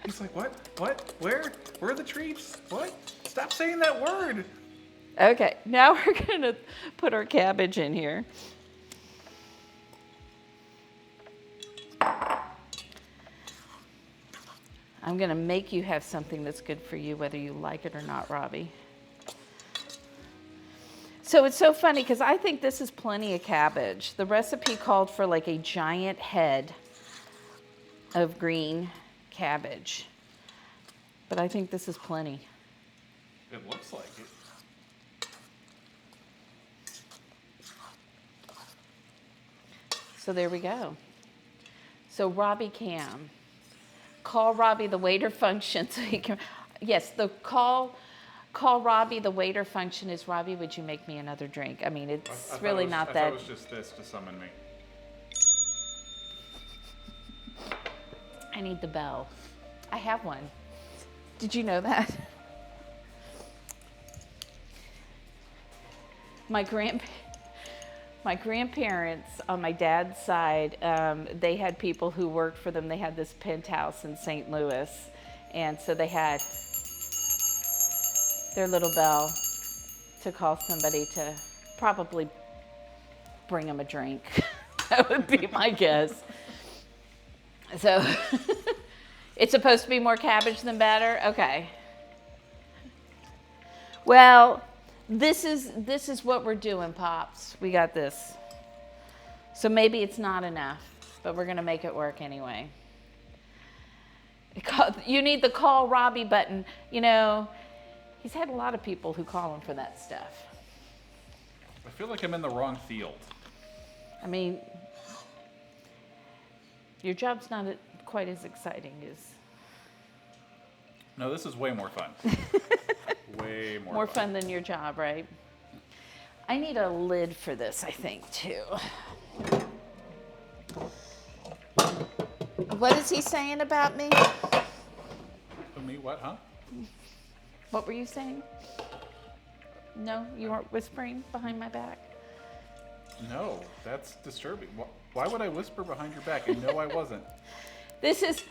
He's like, what? What? Where? Where are the treats? What? Stop saying that word. Okay, now we're gonna put our cabbage in here. I'm gonna make you have something that's good for you, whether you like it or not, Robbie. So it's so funny because I think this is plenty of cabbage. The recipe called for like a giant head of green cabbage, but I think this is plenty. It looks like it. So there we go. So Robbie cam. Call Robbie the waiter function so he can, yes, the call Robbie the waiter function is, Robbie, would you make me another drink? I mean, it's really not that. I thought it was just this to summon me. I need the bell. I have one. Did you know that? My grandparents on my dad's side, they had people who worked for them. They had this penthouse in St. Louis, and so they had their little bell to call somebody to probably bring them a drink. That would be my guess. So it's supposed to be more cabbage than batter? Okay. Well, this is what we're doing, Pops. We got this. So maybe it's not enough, but we're gonna make it work anyway. You need the call Robbie button. You know, he's had a lot of people who call him for that stuff. I feel like I'm in the wrong field. I mean, your job's not quite as exciting as... No, this is way more fun. Way more fun than your job, right? I need a lid for this, I think, too. What is he saying about me? Me, what, huh? What were you saying? No, you weren't whispering behind my back? No, that's disturbing. Why would I whisper behind your back? And no, I wasn't. This is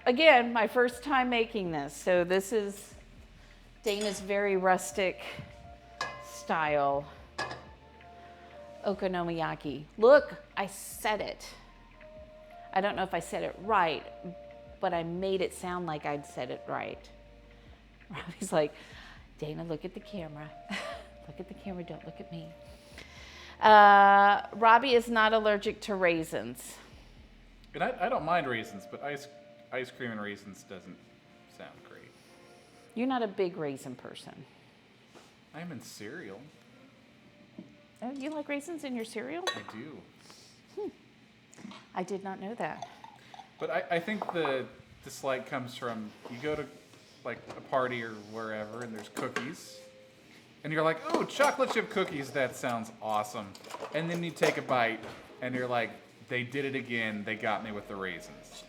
again, my first time making this. So this is Dana's very rustic style okonomiyaki. Look, I said it. I don't know if I said it right, but I made it sound like I'd said it right. Robbie's like, Dana, look at the camera. Look at the camera, don't look at me. Robbie is not allergic to raisins. And I don't mind raisins, but ice cream and raisins doesn't sound great. You're not a big raisin person. I'm in cereal. Oh, you like raisins in your cereal? I do. I did not know that. But I think the dislike comes from you go to like a party or wherever and there's cookies. And you're like, oh, chocolate chip cookies, that sounds awesome. And then you take a bite and you're like, they did it again. They got me with the raisins.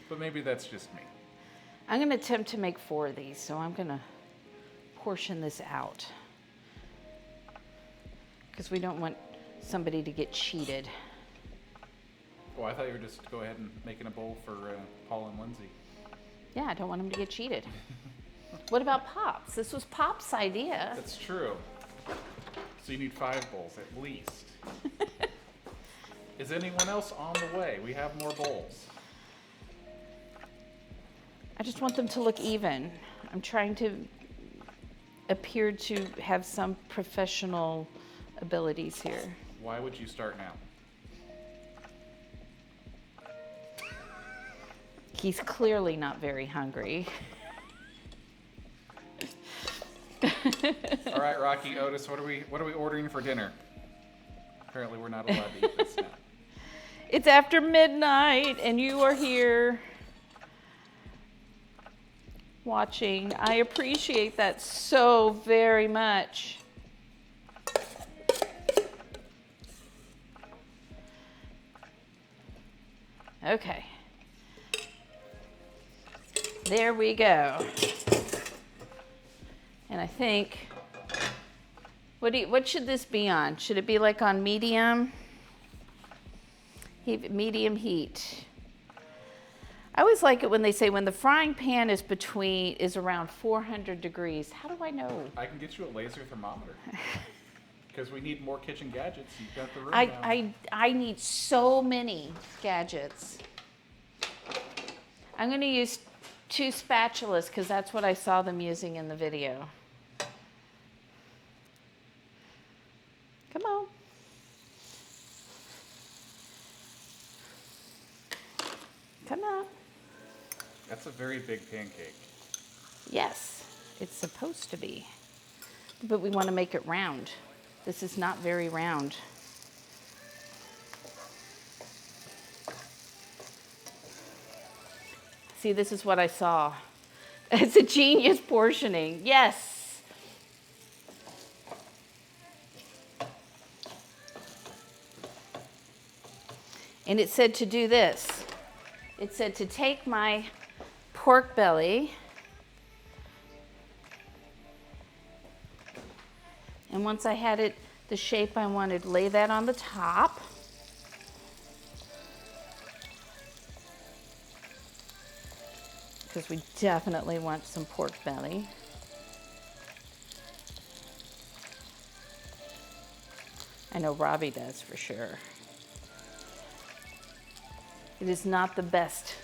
But maybe that's just me. I'm going to attempt to make 4 of these, so I'm going to portion this out. Because we don't want somebody to get cheated. Oh, I thought you were just go ahead and making a bowl for Paul and Lindsay. Yeah, I don't want them to get cheated. What about Pops? This was Pop's idea. That's true. So you need 5 bowls at least. Is anyone else on the way? We have more bowls. I just want them to look even. I'm trying to appear to have some professional abilities here. Why would you start now? He's clearly not very hungry. All right, Rocky, Otis, what are we ordering for dinner? Apparently we're not allowed to eat this now. It's after midnight and you are here watching. I appreciate that so very much. Okay. There we go. And I think, what should this be on? Should it be like on medium? Medium heat. I always like it when they say when the frying pan is around 400 degrees. How do I know? I can get you a laser thermometer. Because we need more kitchen gadgets. You've got the room now. I need so many gadgets. I'm going to use 2 spatulas because that's what I saw them using in the video. Come on. Come on. That's a very big pancake. Yes, it's supposed to be. But we want to make it round. This is not very round. See, this is what I saw. It's a genius portioning. Yes. And it said to do this. It said to take my pork belly and once I had it the shape I wanted, lay that on the top. Because we definitely want some pork belly. I know Robbie does for sure. It is not the best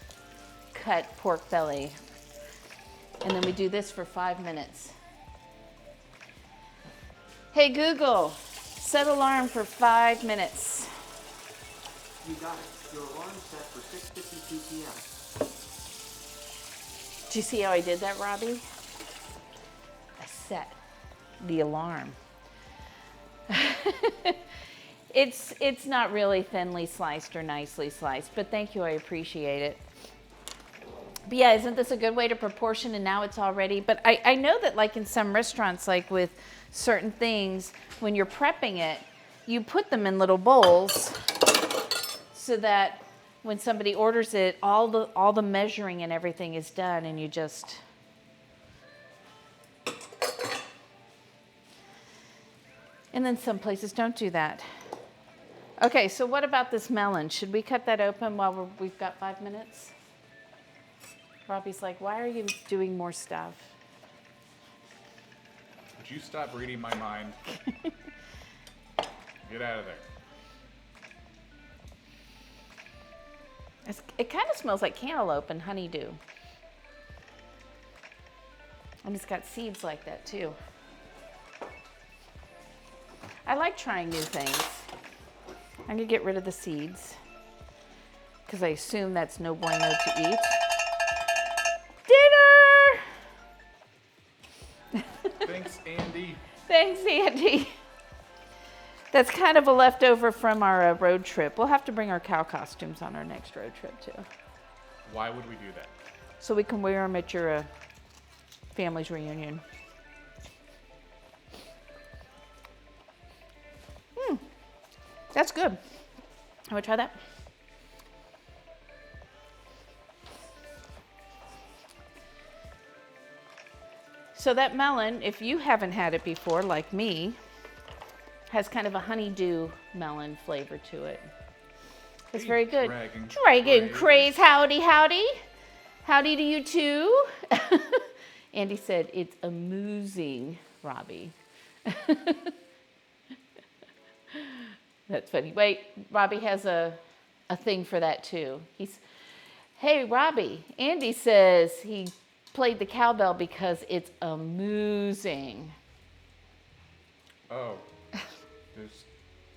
cut pork belly. And then we do this for 5 minutes. Hey Google, set alarm for 5 minutes. You got it. Your alarm set for 6:52 p.m. Do you see how I did that, Robbie? I set the alarm. It's not really thinly sliced or nicely sliced, but thank you, I appreciate it. But yeah, isn't this a good way to proportion and now it's all ready? But I know that like in some restaurants, like with certain things, when you're prepping it, you put them in little bowls so that when somebody orders it, all the measuring and everything is done and you just... And then some places don't do that. Okay, so what about this melon? Should we cut that open while we've got 5 minutes? Robbie's like, why are you doing more stuff? Would you stop reading my mind? Get out of there. It kind of smells like cantaloupe and honeydew. And it's got seeds like that too. I like trying new things. I'm gonna get rid of the seeds because I assume that's no bueno to eat. Dinner! Thanks, Andy. Thanks, Andy. That's kind of a leftover from our road trip. We'll have to bring our cow costumes on our next road trip too. Why would we do that? So we can wear them at your family's reunion. That's good. Want to try that? So that melon, if you haven't had it before, like me, has kind of a honeydew melon flavor to it. It's very good. Dragon Craze, howdy, howdy. Howdy to you too. Andy said, it's amusing, Robbie. That's funny. Wait, Robbie has a thing for that too. Hey, Robbie, Andy says he played the cowbell because it's amusing. Oh,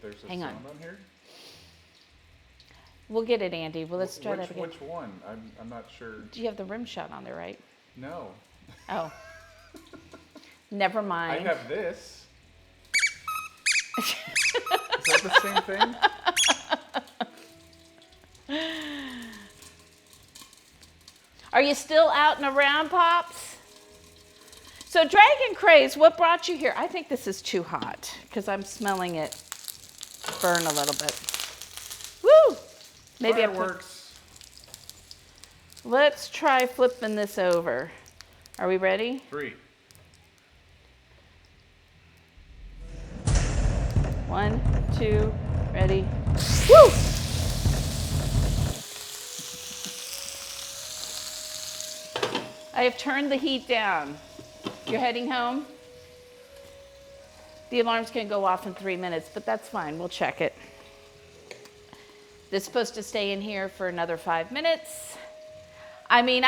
there's a Hang on. sound on here? We'll get it, Andy. Well, let's try that again. Which one? I'm not sure. Do you have the rim shot on there, right? No. Oh. Never I mind. have this. Is that the same thing? Are you still out and around, Pops? So Dragon Craze, what brought you here? I think this is too hot because I'm smelling it burn a little bit. Woo! Maybe Fireworks. Let's try flipping this over. Are we ready? 3. 1, 2, ready. Woo! I have turned the heat down. You're heading home? The alarm's gonna go off in 3 minutes, but that's fine, we'll check it. This is supposed to stay in here for another 5 minutes. I mean,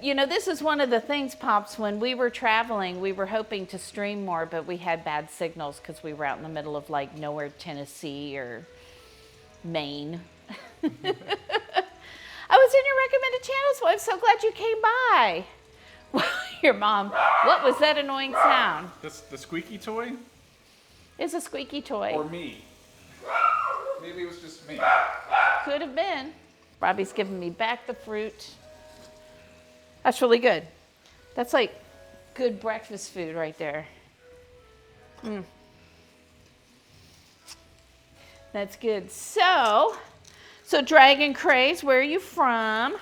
this is one of the things, Pops, when we were traveling, we were hoping to stream more, but we had bad signals because we were out in the middle of like nowhere, Tennessee or Maine. I was in your recommended channel, so I'm so glad you came by. Your mom, what was that annoying sound? The squeaky toy? It's a squeaky toy. Or me? Maybe it was just me. Could have been. Robbie's giving me back the fruit. That's really good. That's like good breakfast food right there. That's good. So Dragon Craze, where are you from?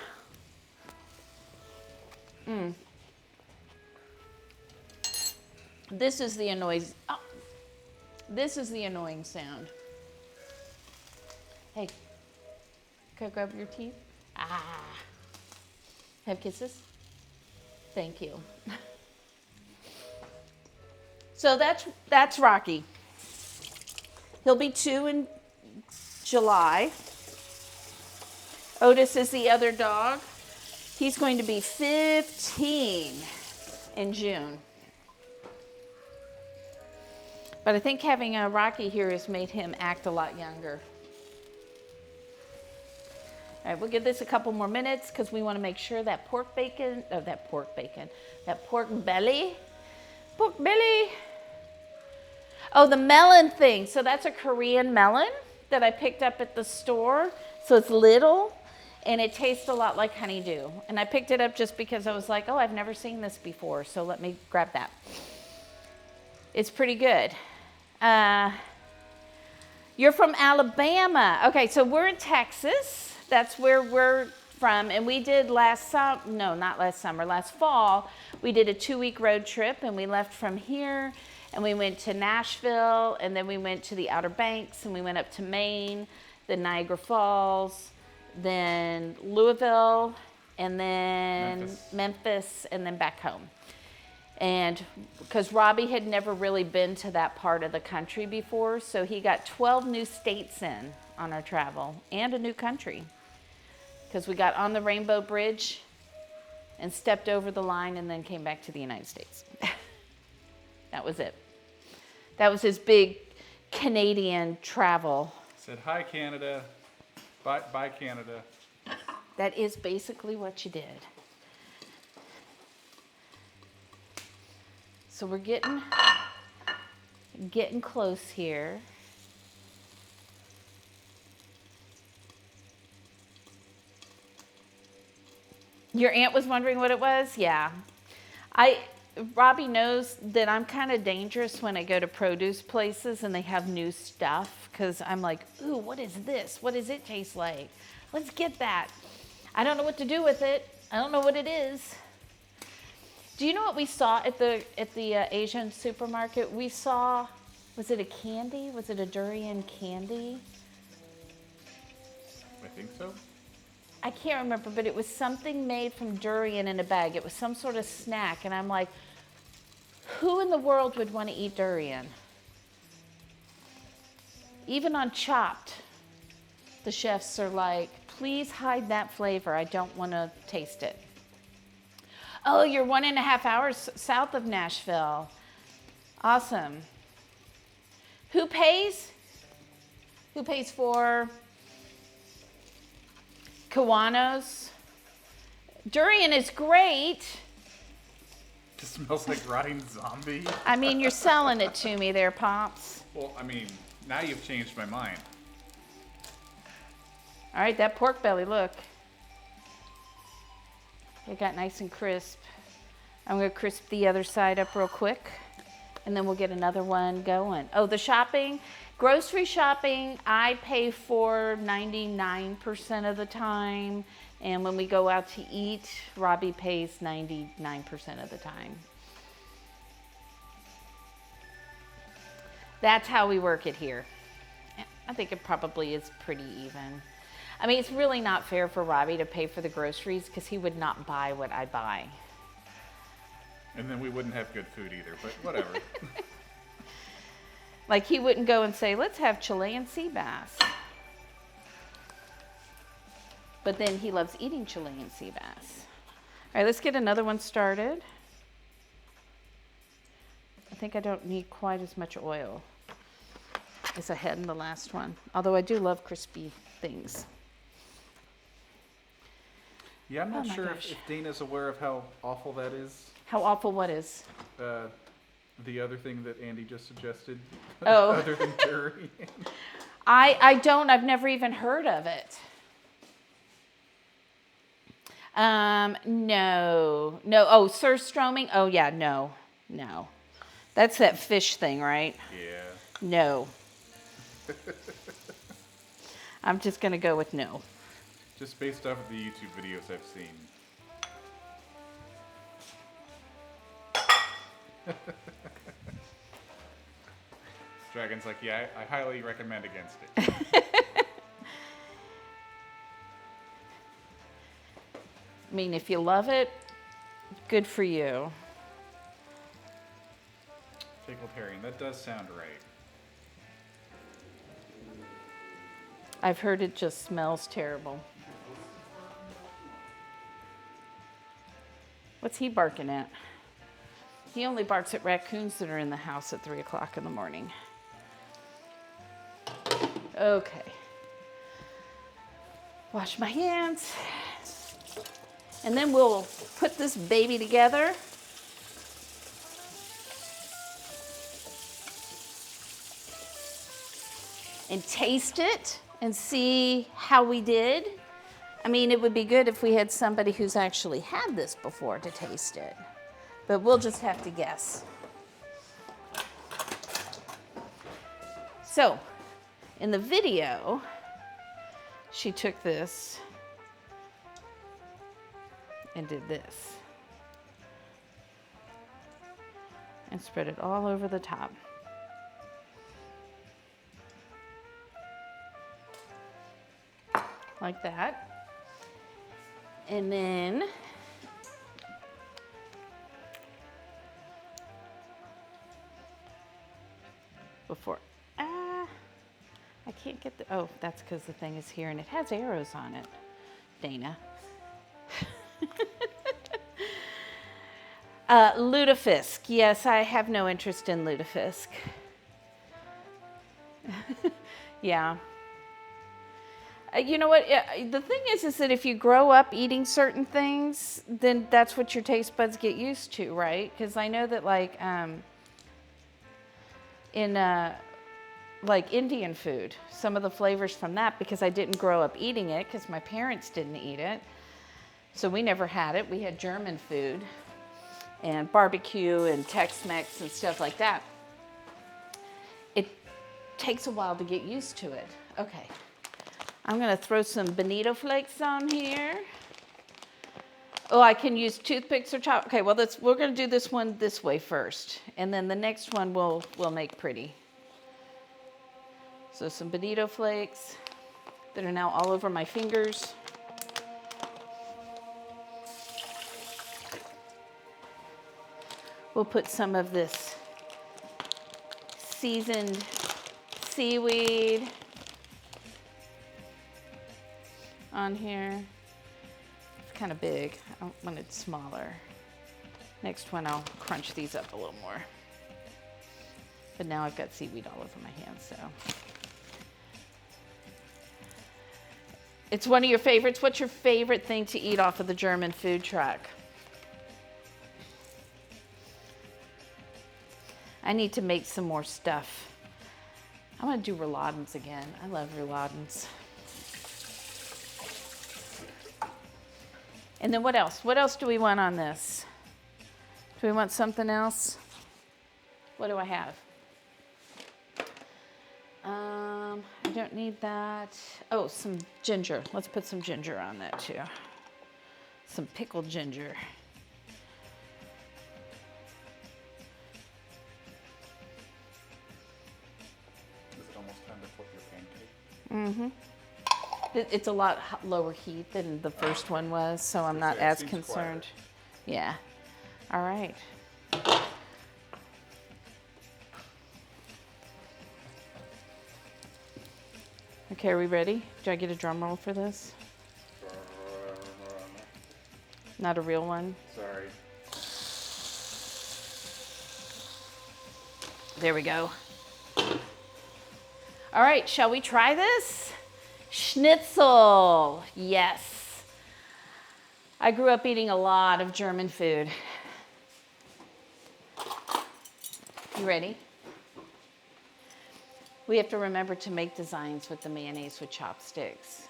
This is the annoying sound. Hey, can I grab your teeth? Have kisses? Thank you. So that's Rocky. He'll be 2 in July. Otis is the other dog. He's going to be 15 in June. But I think having a Rocky here has made him act a lot younger. All right, we'll give this a couple more minutes because we want to make sure that pork belly. Oh, the melon thing. So that's a Korean melon that I picked up at the store. So it's little and it tastes a lot like honeydew. And I picked it up just because I was like, oh, I've never seen this before. So let me grab that. It's pretty good. You're from Alabama. Okay, so we're in Texas. That's where we're from. And we did last fall, we did a 2-week road trip and we left from here and we went to Nashville and then we went to the Outer Banks and we went up to Maine, then Niagara Falls, then Louisville, and then Memphis and then back home. And because Robbie had never really been to that part of the country before, so he got 12 new states in on our travel and a new country. Because we got on the Rainbow Bridge and stepped over the line and then came back to the United States. That was it. That was his big Canadian travel. Said, hi, Canada. Bye, Canada. That is basically what you did. So we're getting close here. Your aunt was wondering what it was? Yeah. Robbie knows that I'm kind of dangerous when I go to produce places and they have new stuff, because I'm like, ooh, what is this? What does it taste like? Let's get that. I don't know what to do with it. I don't know what it is. Do you know what we saw at the Asian supermarket? We saw, was it a candy? Was it a durian candy? I think so. I can't remember, but it was something made from durian in a bag. It was some sort of snack, and I'm like, who in the world would want to eat durian? Even on Chopped, the chefs are like, please hide that flavor. I don't want to taste it. Oh, you're 1.5 hours south of Nashville. Awesome. Who pays? Who pays for Kiwanos? Durian is great. It smells like rotting zombie. I mean, you're selling it to me there, Pops. Well, I mean, now you've changed my mind. All right, that pork belly, look. It got nice and crisp. I'm gonna crisp the other side up real quick, and then we'll get another one going. Oh, the shopping, grocery shopping, I pay for 99% of the time. And when we go out to eat, Robbie pays 99% of the time. That's how we work it here. I think it probably is pretty even. I mean, it's really not fair for Robbie to pay for the groceries because he would not buy what I buy. And then we wouldn't have good food either, but whatever. Like, he wouldn't go and say, let's have Chilean sea bass. But then he loves eating Chilean sea bass. All right, let's get another one started. I think I don't need quite as much oil as I had in the last one. Although I do love crispy things. Yeah, I'm not Oh my sure gosh. if Dana's aware of how awful that is. How awful what is? The other thing that Andy just suggested. Oh. Other than durian. I don't, I've never even heard of it. No. Oh, surströmming? Oh yeah, no. That's that fish thing, right? Yeah. No. I'm just gonna go with no. Just based off of the YouTube videos I've seen. Dragon's like, yeah, I highly recommend against it. I mean, if you love it, good for you. Pickled herring, that does sound right. I've heard it just smells terrible. What's he barking at? He only barks at raccoons that are in the house at 3 o'clock in the morning. Okay. Wash my hands. And then we'll put this baby together. And taste it and see how we did. I mean, it would be good if we had somebody who's actually had this before to taste it. But we'll just have to guess. So, in the video, she took this and did this. And spread it all over the top. Like that. And then before, I can't get the, oh, that's because the thing is here and it has arrows on it, Dana. Lutefisk. Yes, I have no interest in lutefisk. Yeah. You know what? The thing is that if you grow up eating certain things, then that's what your taste buds get used to, right? Because I know that, like, in like Indian food, some of the flavors from that, because I didn't grow up eating it, because my parents didn't eat it. So we never had it. We had German food and barbecue and Tex-Mex and stuff like that. It takes a while to get used to it. Okay, I'm gonna throw some bonito flakes on here. Oh, I can use toothpicks or chop. Okay, well, we're gonna do this one this way first, and then the next one we'll make pretty. So some bonito flakes that are now all over my fingers. We'll put some of this seasoned seaweed on here. It's kind of big. I don't want it smaller. Next one, I'll crunch these up a little more. But now I've got seaweed all over my hands, so. It's one of your favorites. What's your favorite thing to eat off of the German food truck? I need to make some more stuff. I'm gonna do roulades again. I love roulades. And then what else? What else do we want on this? Do we want something else? What do I have? I don't need that. Oh, some ginger. Let's put some ginger on that too. Some pickled ginger. Is it almost time to flip your pancake? Mm-hmm. It's a lot lower heat than the first one was, so I'm not as concerned. Yeah. All right. Okay, are we ready? Do I get a drum roll for this? Not a real one? Sorry. There we go. All right, shall we try this? Schnitzel, yes. I grew up eating a lot of German food. You ready? We have to remember to make designs with the mayonnaise with chopsticks.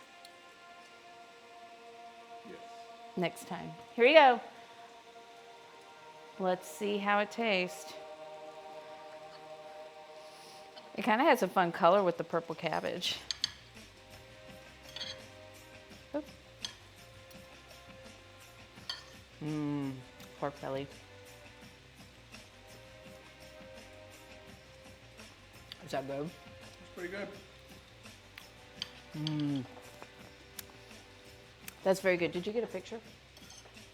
Yes. Next time. Here we go. Let's see how it tastes. It kind of has a fun color with the purple cabbage. Mmm, pork belly. Is that good? It's pretty good. Mmm. That's very good. Did you get a picture?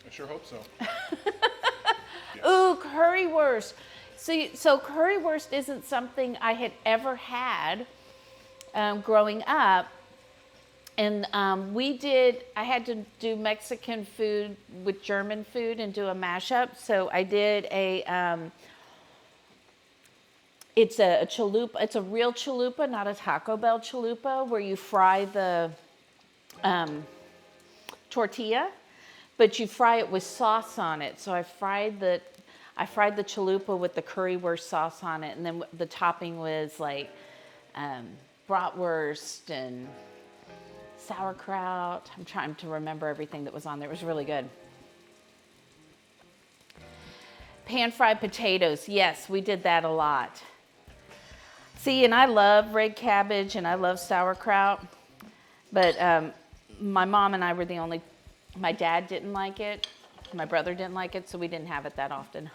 I sure hope so. Yes. Ooh, currywurst. So currywurst isn't something I had ever had growing up. And I had to do Mexican food with German food and do a mashup. So I did it's a chalupa, it's a real chalupa, not a Taco Bell chalupa, where you fry the tortilla, but you fry it with sauce on it. So I fried the chalupa with the currywurst sauce on it, and then the topping was like bratwurst and sauerkraut. I'm trying to remember everything that was on there. It was really good. Pan-fried potatoes. Yes, we did that a lot. See, and I love red cabbage and I love sauerkraut, but my mom and I were the only, my dad didn't like it, my brother didn't like it, so we didn't have it that often.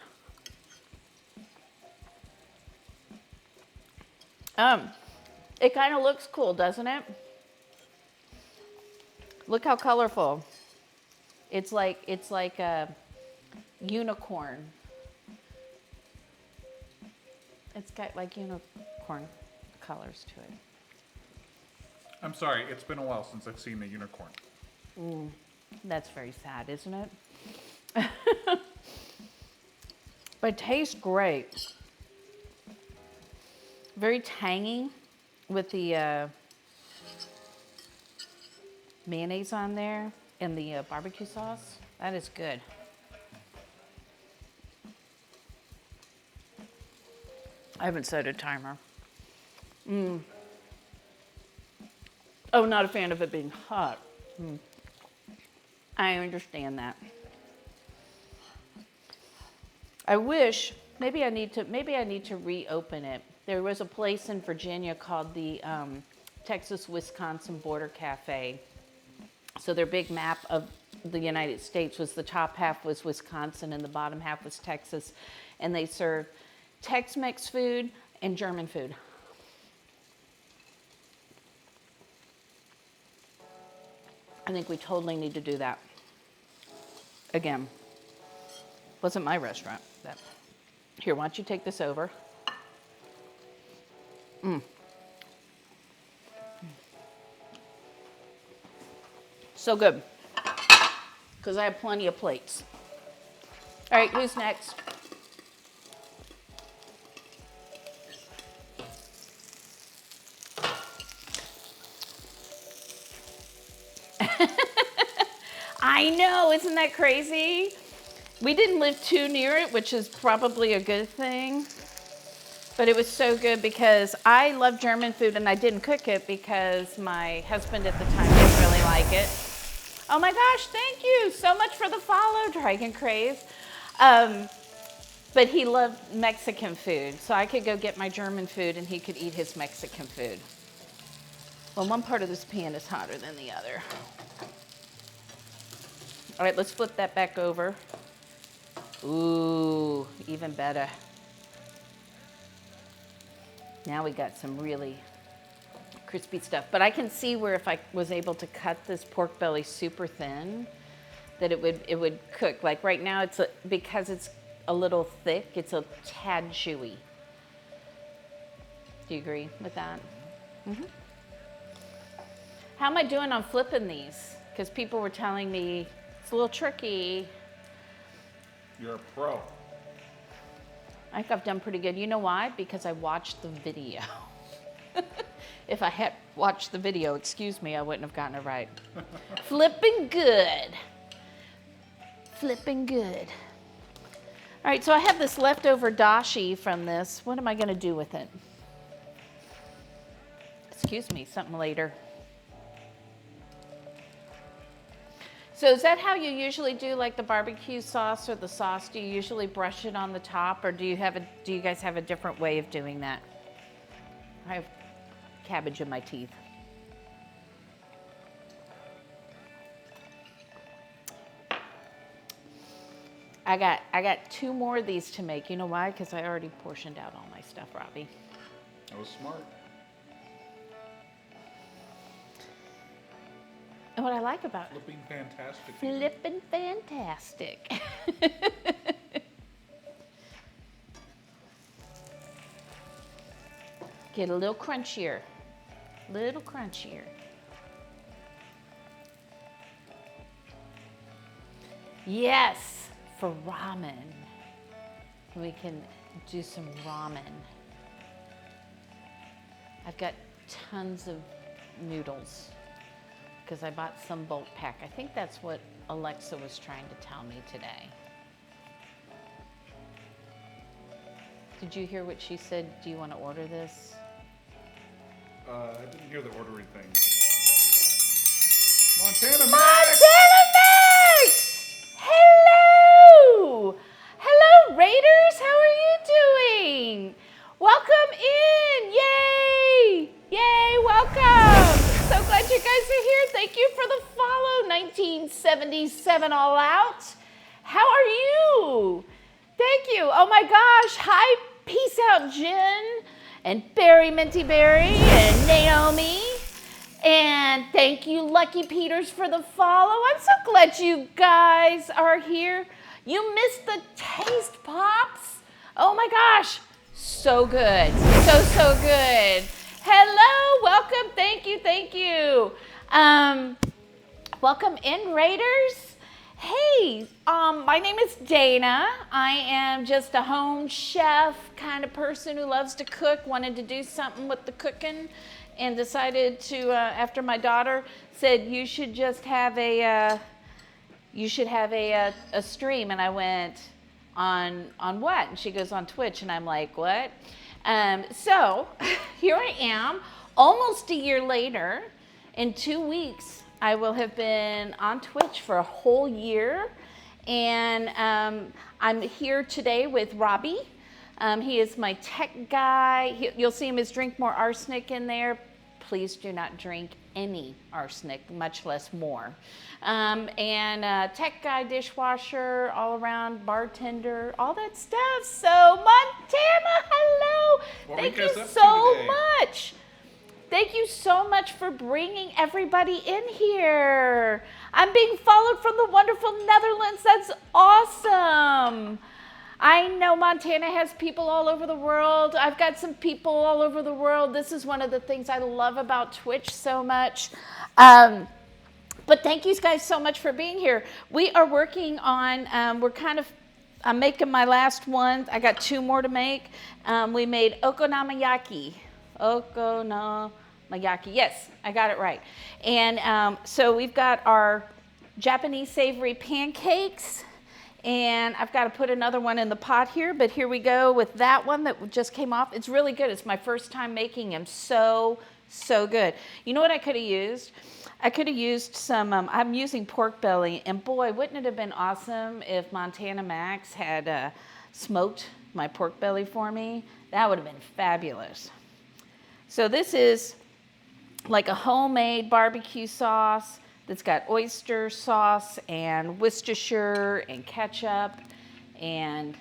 It kind of looks cool, doesn't it? Look how colorful. It's like a unicorn. It's got like unicorn colors to it. I'm sorry, it's been a while since I've seen a unicorn. That's very sad, isn't it? But it tastes great. Very tangy with the mayonnaise on there and the barbecue sauce. That is good. I haven't set a timer. Oh, not a fan of it being hot. I understand that. I wish, maybe I need to reopen it. There was a place in Virginia called the Texas-Wisconsin Border Cafe. So their big map of the United States was the top half was Wisconsin and the bottom half was Texas. And they served Tex-Mex food and German food. I think we totally need to do that. Again, wasn't my restaurant. Here, why don't you take this over? So good. Because I have plenty of plates. All right, who's next? I know, isn't that crazy? We didn't live too near it, which is probably a good thing. But it was so good because I love German food and I didn't cook it because my husband at the time didn't really like it. Oh my gosh, thank you so much for the follow, Dragon Craze. But he loved Mexican food, so I could go get my German food and he could eat his Mexican food. Well, one part of this pan is hotter than the other. All right, let's flip that back over. Ooh, even better. Now we got some really crispy stuff. But I can see where if I was able to cut this pork belly super thin, that it would cook. Like right now, because it's a little thick, it's a tad chewy. Do you agree with that? Mm-hmm. How am I doing on flipping these? Because people were telling me it's a little tricky. You're a pro. I think I've done pretty good. You know why? Because I watched the video. If I had watched the video, excuse me, I wouldn't have gotten it right. Flipping good. Flipping good. All right, so I have this leftover dashi from this. What am I going to do with it? Excuse me, something later. So is that how you usually do like the barbecue sauce or the sauce? Do you usually brush it on the top, or do you guys have a different way of doing that? I have cabbage in my teeth. I got 2 more of these to make. You know why? Because I already portioned out all my stuff, Robbie. That was smart. And what I like about Flipping fantastic. flipping fantastic. Get a little crunchier. Little crunchier. Yes, for ramen. We can do some ramen. I've got tons of noodles because I bought some bulk pack. I think that's what Alexa was trying to tell me today. Did you hear what she said? Do you want to order this? I didn't hear the ordering thing. Montana Max! Montana Max! Hello! Hello, Raiders! How are you doing? Welcome in! Yay! Yay, welcome! So glad you guys are here. Thank you for the follow, 1977 All Out. How are you? Thank you. Oh my gosh. Hi, peace out, Jen, and Barry Minty Berry, and Naomi. And thank you, Lucky Peters, for the follow. I'm so glad you guys are here. You missed the Taste Pops. Oh my gosh. So good. So good. Hello. Welcome. Thank you. Thank you. Welcome in, Raiders. Hey, my name is Dana. I am just a home chef kind of person who loves to cook, wanted to do something with the cooking, and decided to, after my daughter said, you should just have a stream, and I went, on what? And she goes, on Twitch, and I'm like, what? So here I am, almost a year later. In 2 weeks, I will have been on Twitch for a whole year. And I'm here today with Robbie. He is my tech guy. You'll see him as Drink More Arsenic in there. Please do not drink any arsenic, much less more. Tech guy, dishwasher, all around, bartender, all that stuff. So Montana, hello. Thank you so much. Thank you so much for bringing everybody in here. I'm being followed from the wonderful Netherlands. That's awesome. I know Montana has people all over the world. I've got some people all over the world. This is one of the things I love about Twitch so much. But thank you guys so much for being here. We are working on, I'm making my last one. I got 2 more to make. We made okonomiyaki. Okonomiyaki. Yes, I got it right. And so we've got our Japanese savory pancakes. And I've got to put another one in the pot here, but here we go with that one that just came off. It's really good. It's my first time making them. So good. You know what I could have used? I could have used some, I'm using pork belly, and boy, wouldn't it have been awesome if Montana Max had smoked my pork belly for me? That would have been fabulous. So this is like a homemade barbecue sauce that's got oyster sauce and Worcestershire and ketchup and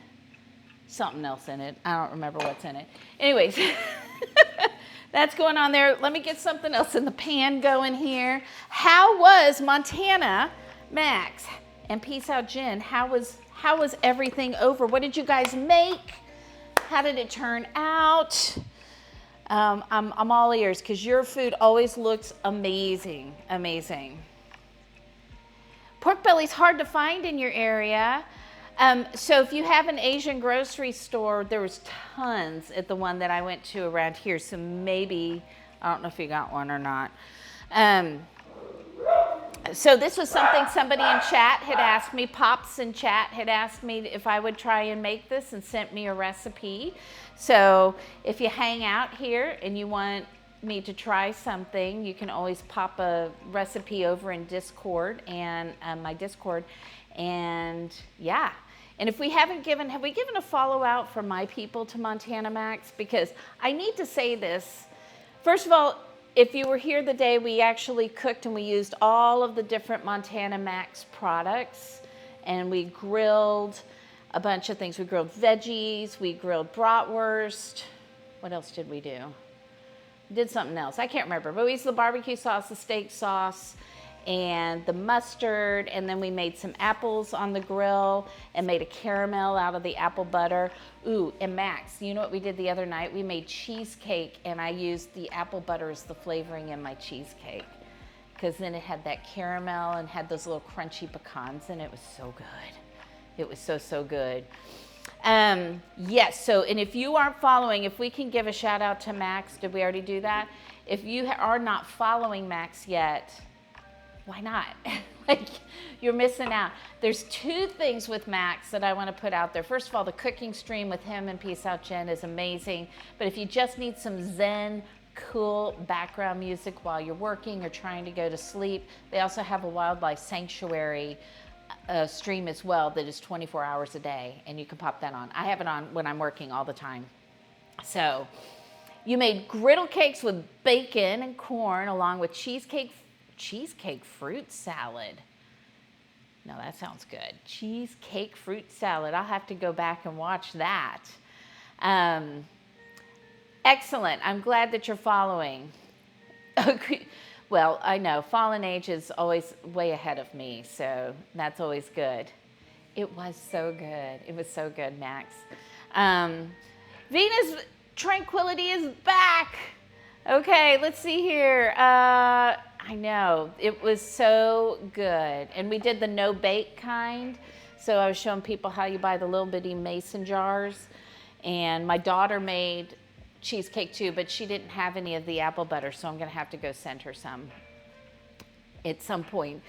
something else in it. I don't remember what's in it. Anyways, that's going on there. Let me get something else in the pan going here. How was Montana Max and Peace Out Jen? How was everything over? What did you guys make? How did it turn out? I'm all ears because your food always looks amazing, amazing. Pork belly's hard to find in your area. So if you have an Asian grocery store, there was tons at the one that I went to around here. So maybe, I don't know if you got one or not. So this was something somebody in chat had asked me, Pops in chat had asked me if I would try and make this and sent me a recipe. So if you hang out here and you want me to try something, you can always pop a recipe over in Discord and my Discord. And yeah. And if we have we given a follow out from my people to Montana Max? Because I need to say this. First of all, if you were here the day we actually cooked and we used all of the different Montana Max products and we grilled a bunch of things. We grilled veggies, we grilled bratwurst. What else did we do? We did something else. I can't remember. But we used the barbecue sauce, the steak sauce, and the mustard, and then we made some apples on the grill and made a caramel out of the apple butter. Ooh, and Max, you know what we did the other night? We made cheesecake, and I used the apple butter as the flavoring in my cheesecake because then it had that caramel and had those little crunchy pecans, and it was so good. It was so good. Yes, so, and if you aren't following, if we can give a shout out to Max, did we already do that? If you are not following Max yet, why not? Like, you're missing out. There's 2 things with Max that I want to put out there. First of all, the cooking stream with him and Peace Out Jen is amazing. But if you just need some zen, cool background music while you're working or trying to go to sleep, they also have a wildlife sanctuary stream as well that is 24 hours a day, and you can pop that on. I have it on when I'm working all the time. So you made griddle cakes with bacon and corn along with cheesecake fruit salad. No, that sounds good. Cheesecake fruit salad. I'll have to go back and watch that. Excellent. I'm glad that you're following. Well, I know Fallen Age is always way ahead of me, so that's always good. It was so good. It was so good, Max. Venus Tranquility is back. Okay, let's see here. I know, it was so good. And we did the no bake kind. So I was showing people how you buy the little bitty mason jars. And my daughter made cheesecake too, but she didn't have any of the apple butter, so I'm gonna have to go send her some at some point.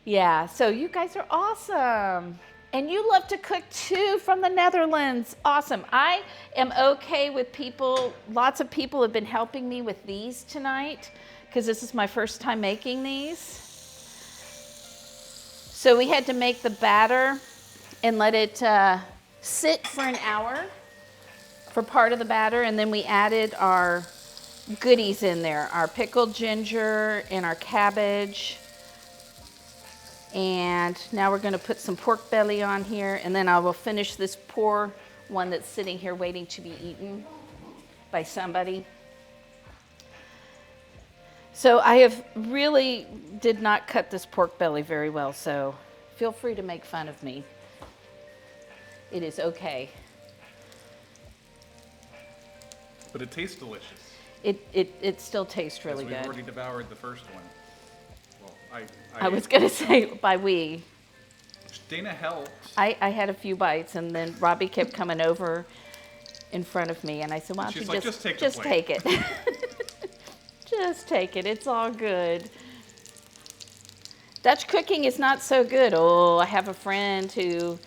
Yeah, so you guys are awesome. And you love to cook too, from the Netherlands. Awesome. I am okay with people, lots of people have been helping me with these tonight because this is my first time making these. So we had to make the batter and let it sit for an hour for part of the batter, and then we added our goodies in there, our pickled ginger and our cabbage. And now we're gonna put some pork belly on here, and then I will finish this poor one that's sitting here waiting to be eaten by somebody. So I have really did not cut this pork belly very well, so feel free to make fun of me. It is okay. But it tastes delicious. It still tastes really We've good. already devoured the first one. Well, I was gonna say by we. Dana helped. I had a few bites, and then Robbie kept coming over in front of me, and I said, "Why don't She's you like, just "Just take the take plate." it? Just take it. It's all good." Dutch cooking is not so good. Oh, I have a friend who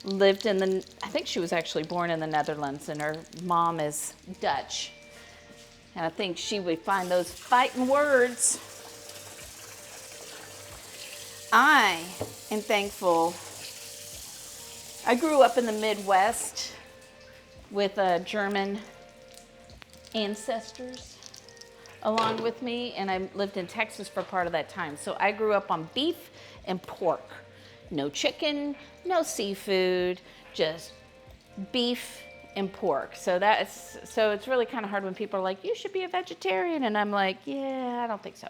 lived in I think she was actually born in the Netherlands, and her mom is Dutch. And I think she would find those fighting words. I am thankful. I grew up in the Midwest with German ancestors along with me, and I lived in Texas for part of that time. So I grew up on beef and pork. No chicken, no seafood, just beef and pork. So it's really kind of hard when people are like, "You should be a vegetarian," and I'm like, "Yeah, I don't think so."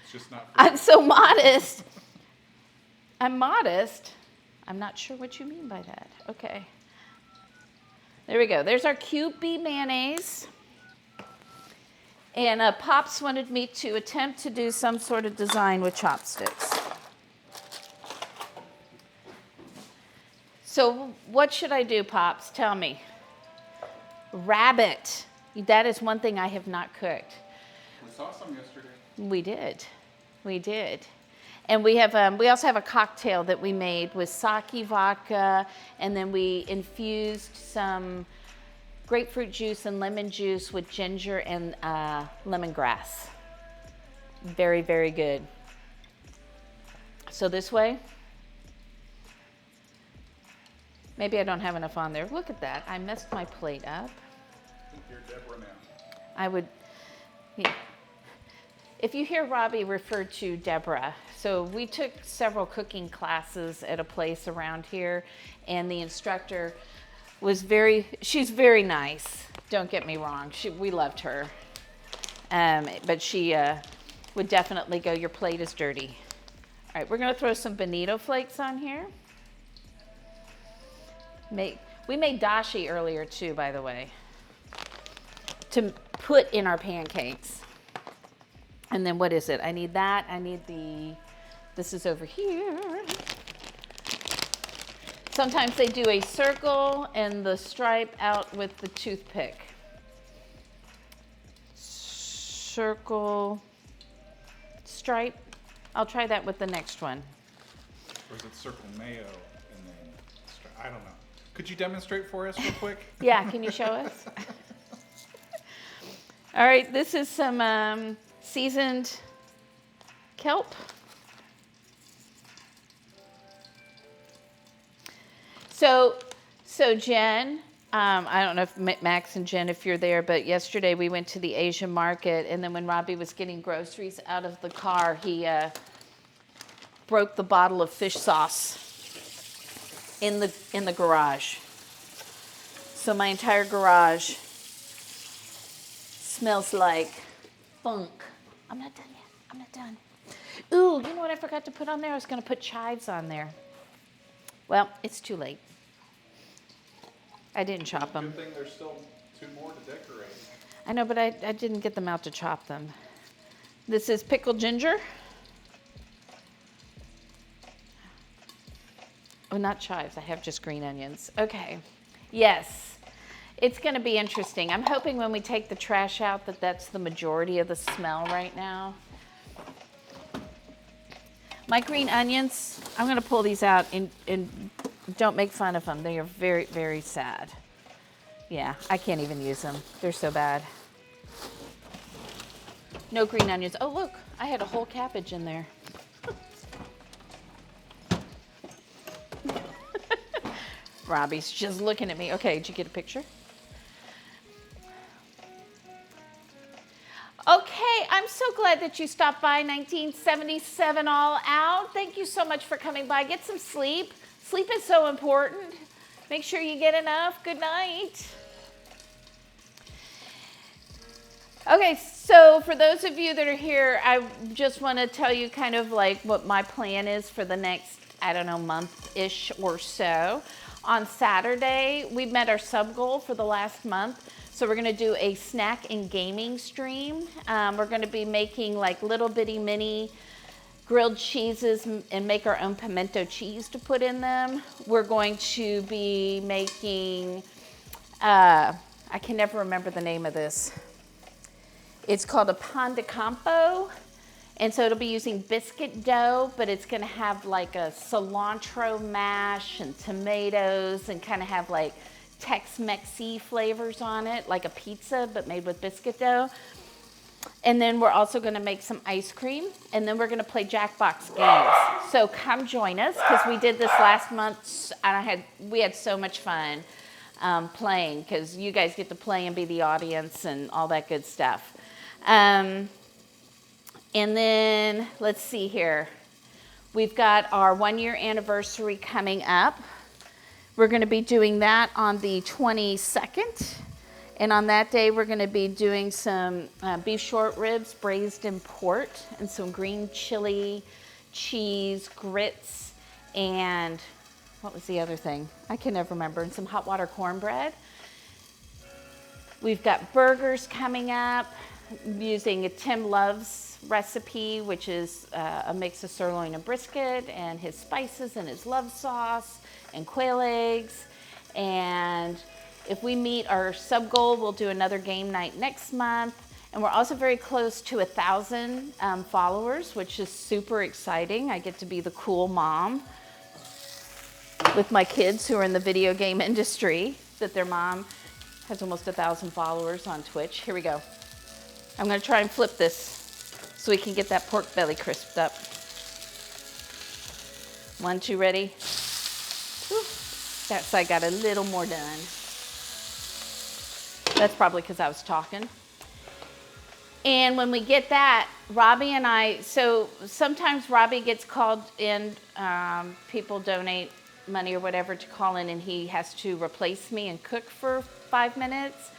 It's just not. I'm so modest. I'm modest. I'm not sure what you mean by that. Okay. There we go. There's our cube B mayonnaise. And Pops wanted me to attempt to do some sort of design with chopsticks. So what should I do, Pops? Tell me. Rabbit. That is one thing I have not cooked. We saw some yesterday. We did. We did. And we also have a cocktail that we made with sake vodka, and then we infused some grapefruit juice and lemon juice with ginger and lemongrass. Very, very good. So this way, maybe I don't have enough on there. Look at that. I messed my plate up. I think you're Deborah now. I would, yeah. If you hear Robbie refer to Deborah, so we took several cooking classes at a place around here, and the instructor was she's very nice, don't get me wrong, we loved her, but she would definitely go, "Your plate is dirty." All right, we're gonna throw some bonito flakes on here. We made dashi earlier too, by the way, to put in our pancakes. And then what is it? I need that. I need this is over here. Sometimes they do a circle and the stripe out with the toothpick. Circle, stripe. I'll try that with the next one. Or is it circle mayo and then I don't know. Could you demonstrate for us real quick? Yeah, can you show us? All right, this is some seasoned kelp. So Jen, I don't know if Max and Jen, if you're there, but yesterday we went to the Asian market, and then when Robbie was getting groceries out of the car, he broke the bottle of fish sauce in the garage. So my entire garage smells like funk. I'm not done yet. I'm not done. Ooh, you know what I forgot to put on there? I was going to put chives on there. Well, it's too late. I didn't chop them. Good thing there's still 2 more to decorate. I know, but I didn't get them out to chop them. This is pickled ginger. Oh, not chives. I have just green onions. Okay. Yes. It's going to be interesting. I'm hoping when we take the trash out that's the majority of the smell right now. My green onions, I'm going to pull these out and don't make fun of them. They are very, very sad. Yeah, I can't even use them. They're so bad. No green onions. Oh, look, I had a whole cabbage in there. Robbie's just looking at me. Okay, did you get a picture? Okay, I'm so glad that you stopped by 1977 All Out. Thank you so much for coming by. Get some sleep. Sleep is so important. Make sure you get enough. Good night. Okay, so for those of you that are here, I just want to tell you kind of like what my plan is for the next, I don't know, month-ish or so. On Saturday, we met our sub goal for the last month. So we're gonna do a snack and gaming stream. We're gonna be making like little bitty mini grilled cheeses and make our own pimento cheese to put in them. We're going to be making, I can never remember the name of this. It's called a pan de campo. And so it'll be using biscuit dough, but it's gonna have like a cilantro mash and tomatoes and kind of have like Tex-Mex-y flavors on it, like a pizza, but made with biscuit dough. And then we're also gonna make some ice cream, and then we're gonna play Jackbox games. So come join us, because we did this last month, and we had so much fun playing, because you guys get to play and be the audience and all that good stuff. And then, let's see here. We've got our 1-year anniversary coming up. We're gonna be doing that on the 22nd. And on that day, we're gonna be doing some beef short ribs braised in port and some green chili, cheese, grits, and what was the other thing? I can never remember, and some hot water cornbread. We've got burgers coming up using a Tim Love's recipe, which is a mix of sirloin and brisket and his spices and his love sauce and quail eggs. And if we meet our sub goal, we'll do another game night next month. And we're also very close to 1,000 followers, which is super exciting. I get to be the cool mom with my kids who are in the video game industry, that their mom has almost 1,000 followers on Twitch. Here we go. I'm gonna try and flip this so we can get that pork belly crisped up. 1, 2, ready? Whew. That side got a little more done. That's probably because I was talking. And when we get that, Robbie and I, so sometimes Robbie gets called in, people donate money or whatever to call in, and he has to replace me and cook for 5 minutes.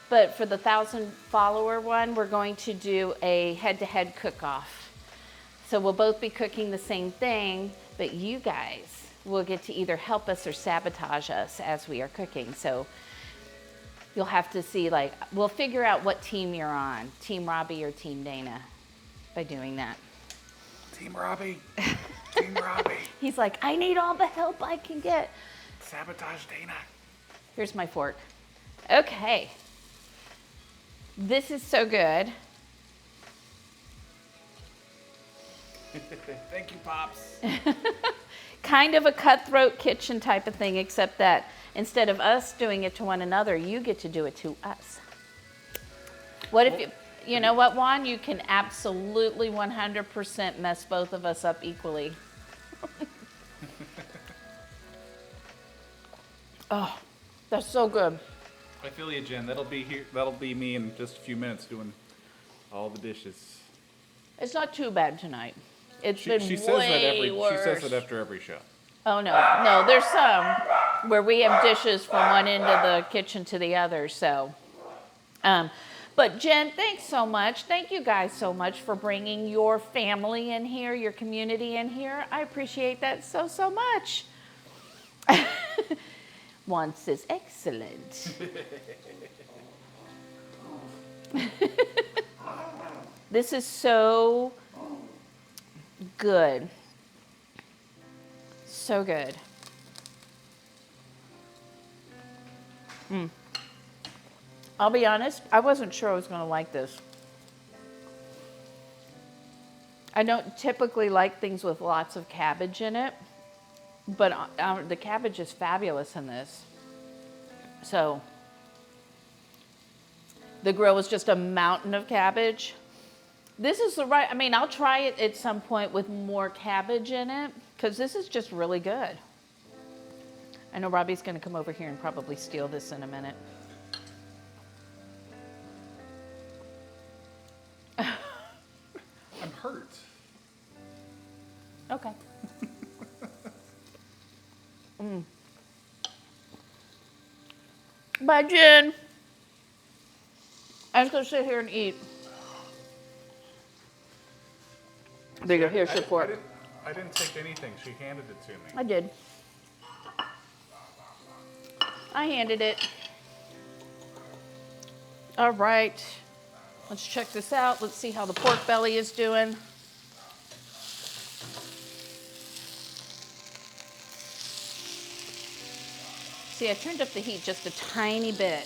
But for the 1,000 follower one, we're going to do a head-to-head cook-off. So we'll both be cooking the same thing, but you guys will get to either help us or sabotage us as we are cooking. So you'll have to see, like, we'll figure out what team you're on, Team Robbie or Team Dana, by doing that. Team Robbie. Team Robbie. He's like, I need all the help I can get. Sabotage Dana. Here's my fork. Okay. This is so good. Thank you, Pops. Kind of a cutthroat kitchen type of thing, except that instead of us doing it to one another, you get to do it to us. What if you know what, Juan? You can absolutely 100% mess both of us up equally. Oh, that's so good. I feel you, Jen. That'll be here. That'll be me in just a few minutes doing all the dishes. It's not too bad tonight. It's been She says way worse. She says that after every show. Oh no, there's some where we have dishes from one end of the kitchen to the other. So, but Jen, thanks so much. Thank you guys so much for bringing your family in here, your community in here. I appreciate that so much. Juan says, excellent. This is so good. So good. I'll be honest, I wasn't sure I was going to like this. I don't typically like things with lots of cabbage in it, but the cabbage is fabulous in this. So the grill was just a mountain of cabbage. This is the right, I mean, I'll try it at some point with more cabbage in it, because this is just really good. I know Robbie's gonna come over here and probably steal this in a minute. I'm hurt. Okay. Bye, Jen. I'm just gonna sit here and eat. There you go, here's your pork. I didn't take anything. She handed it to me. I did. I handed it. All right. Let's check this out. Let's see how the pork belly is doing. See, I turned up the heat just a tiny bit.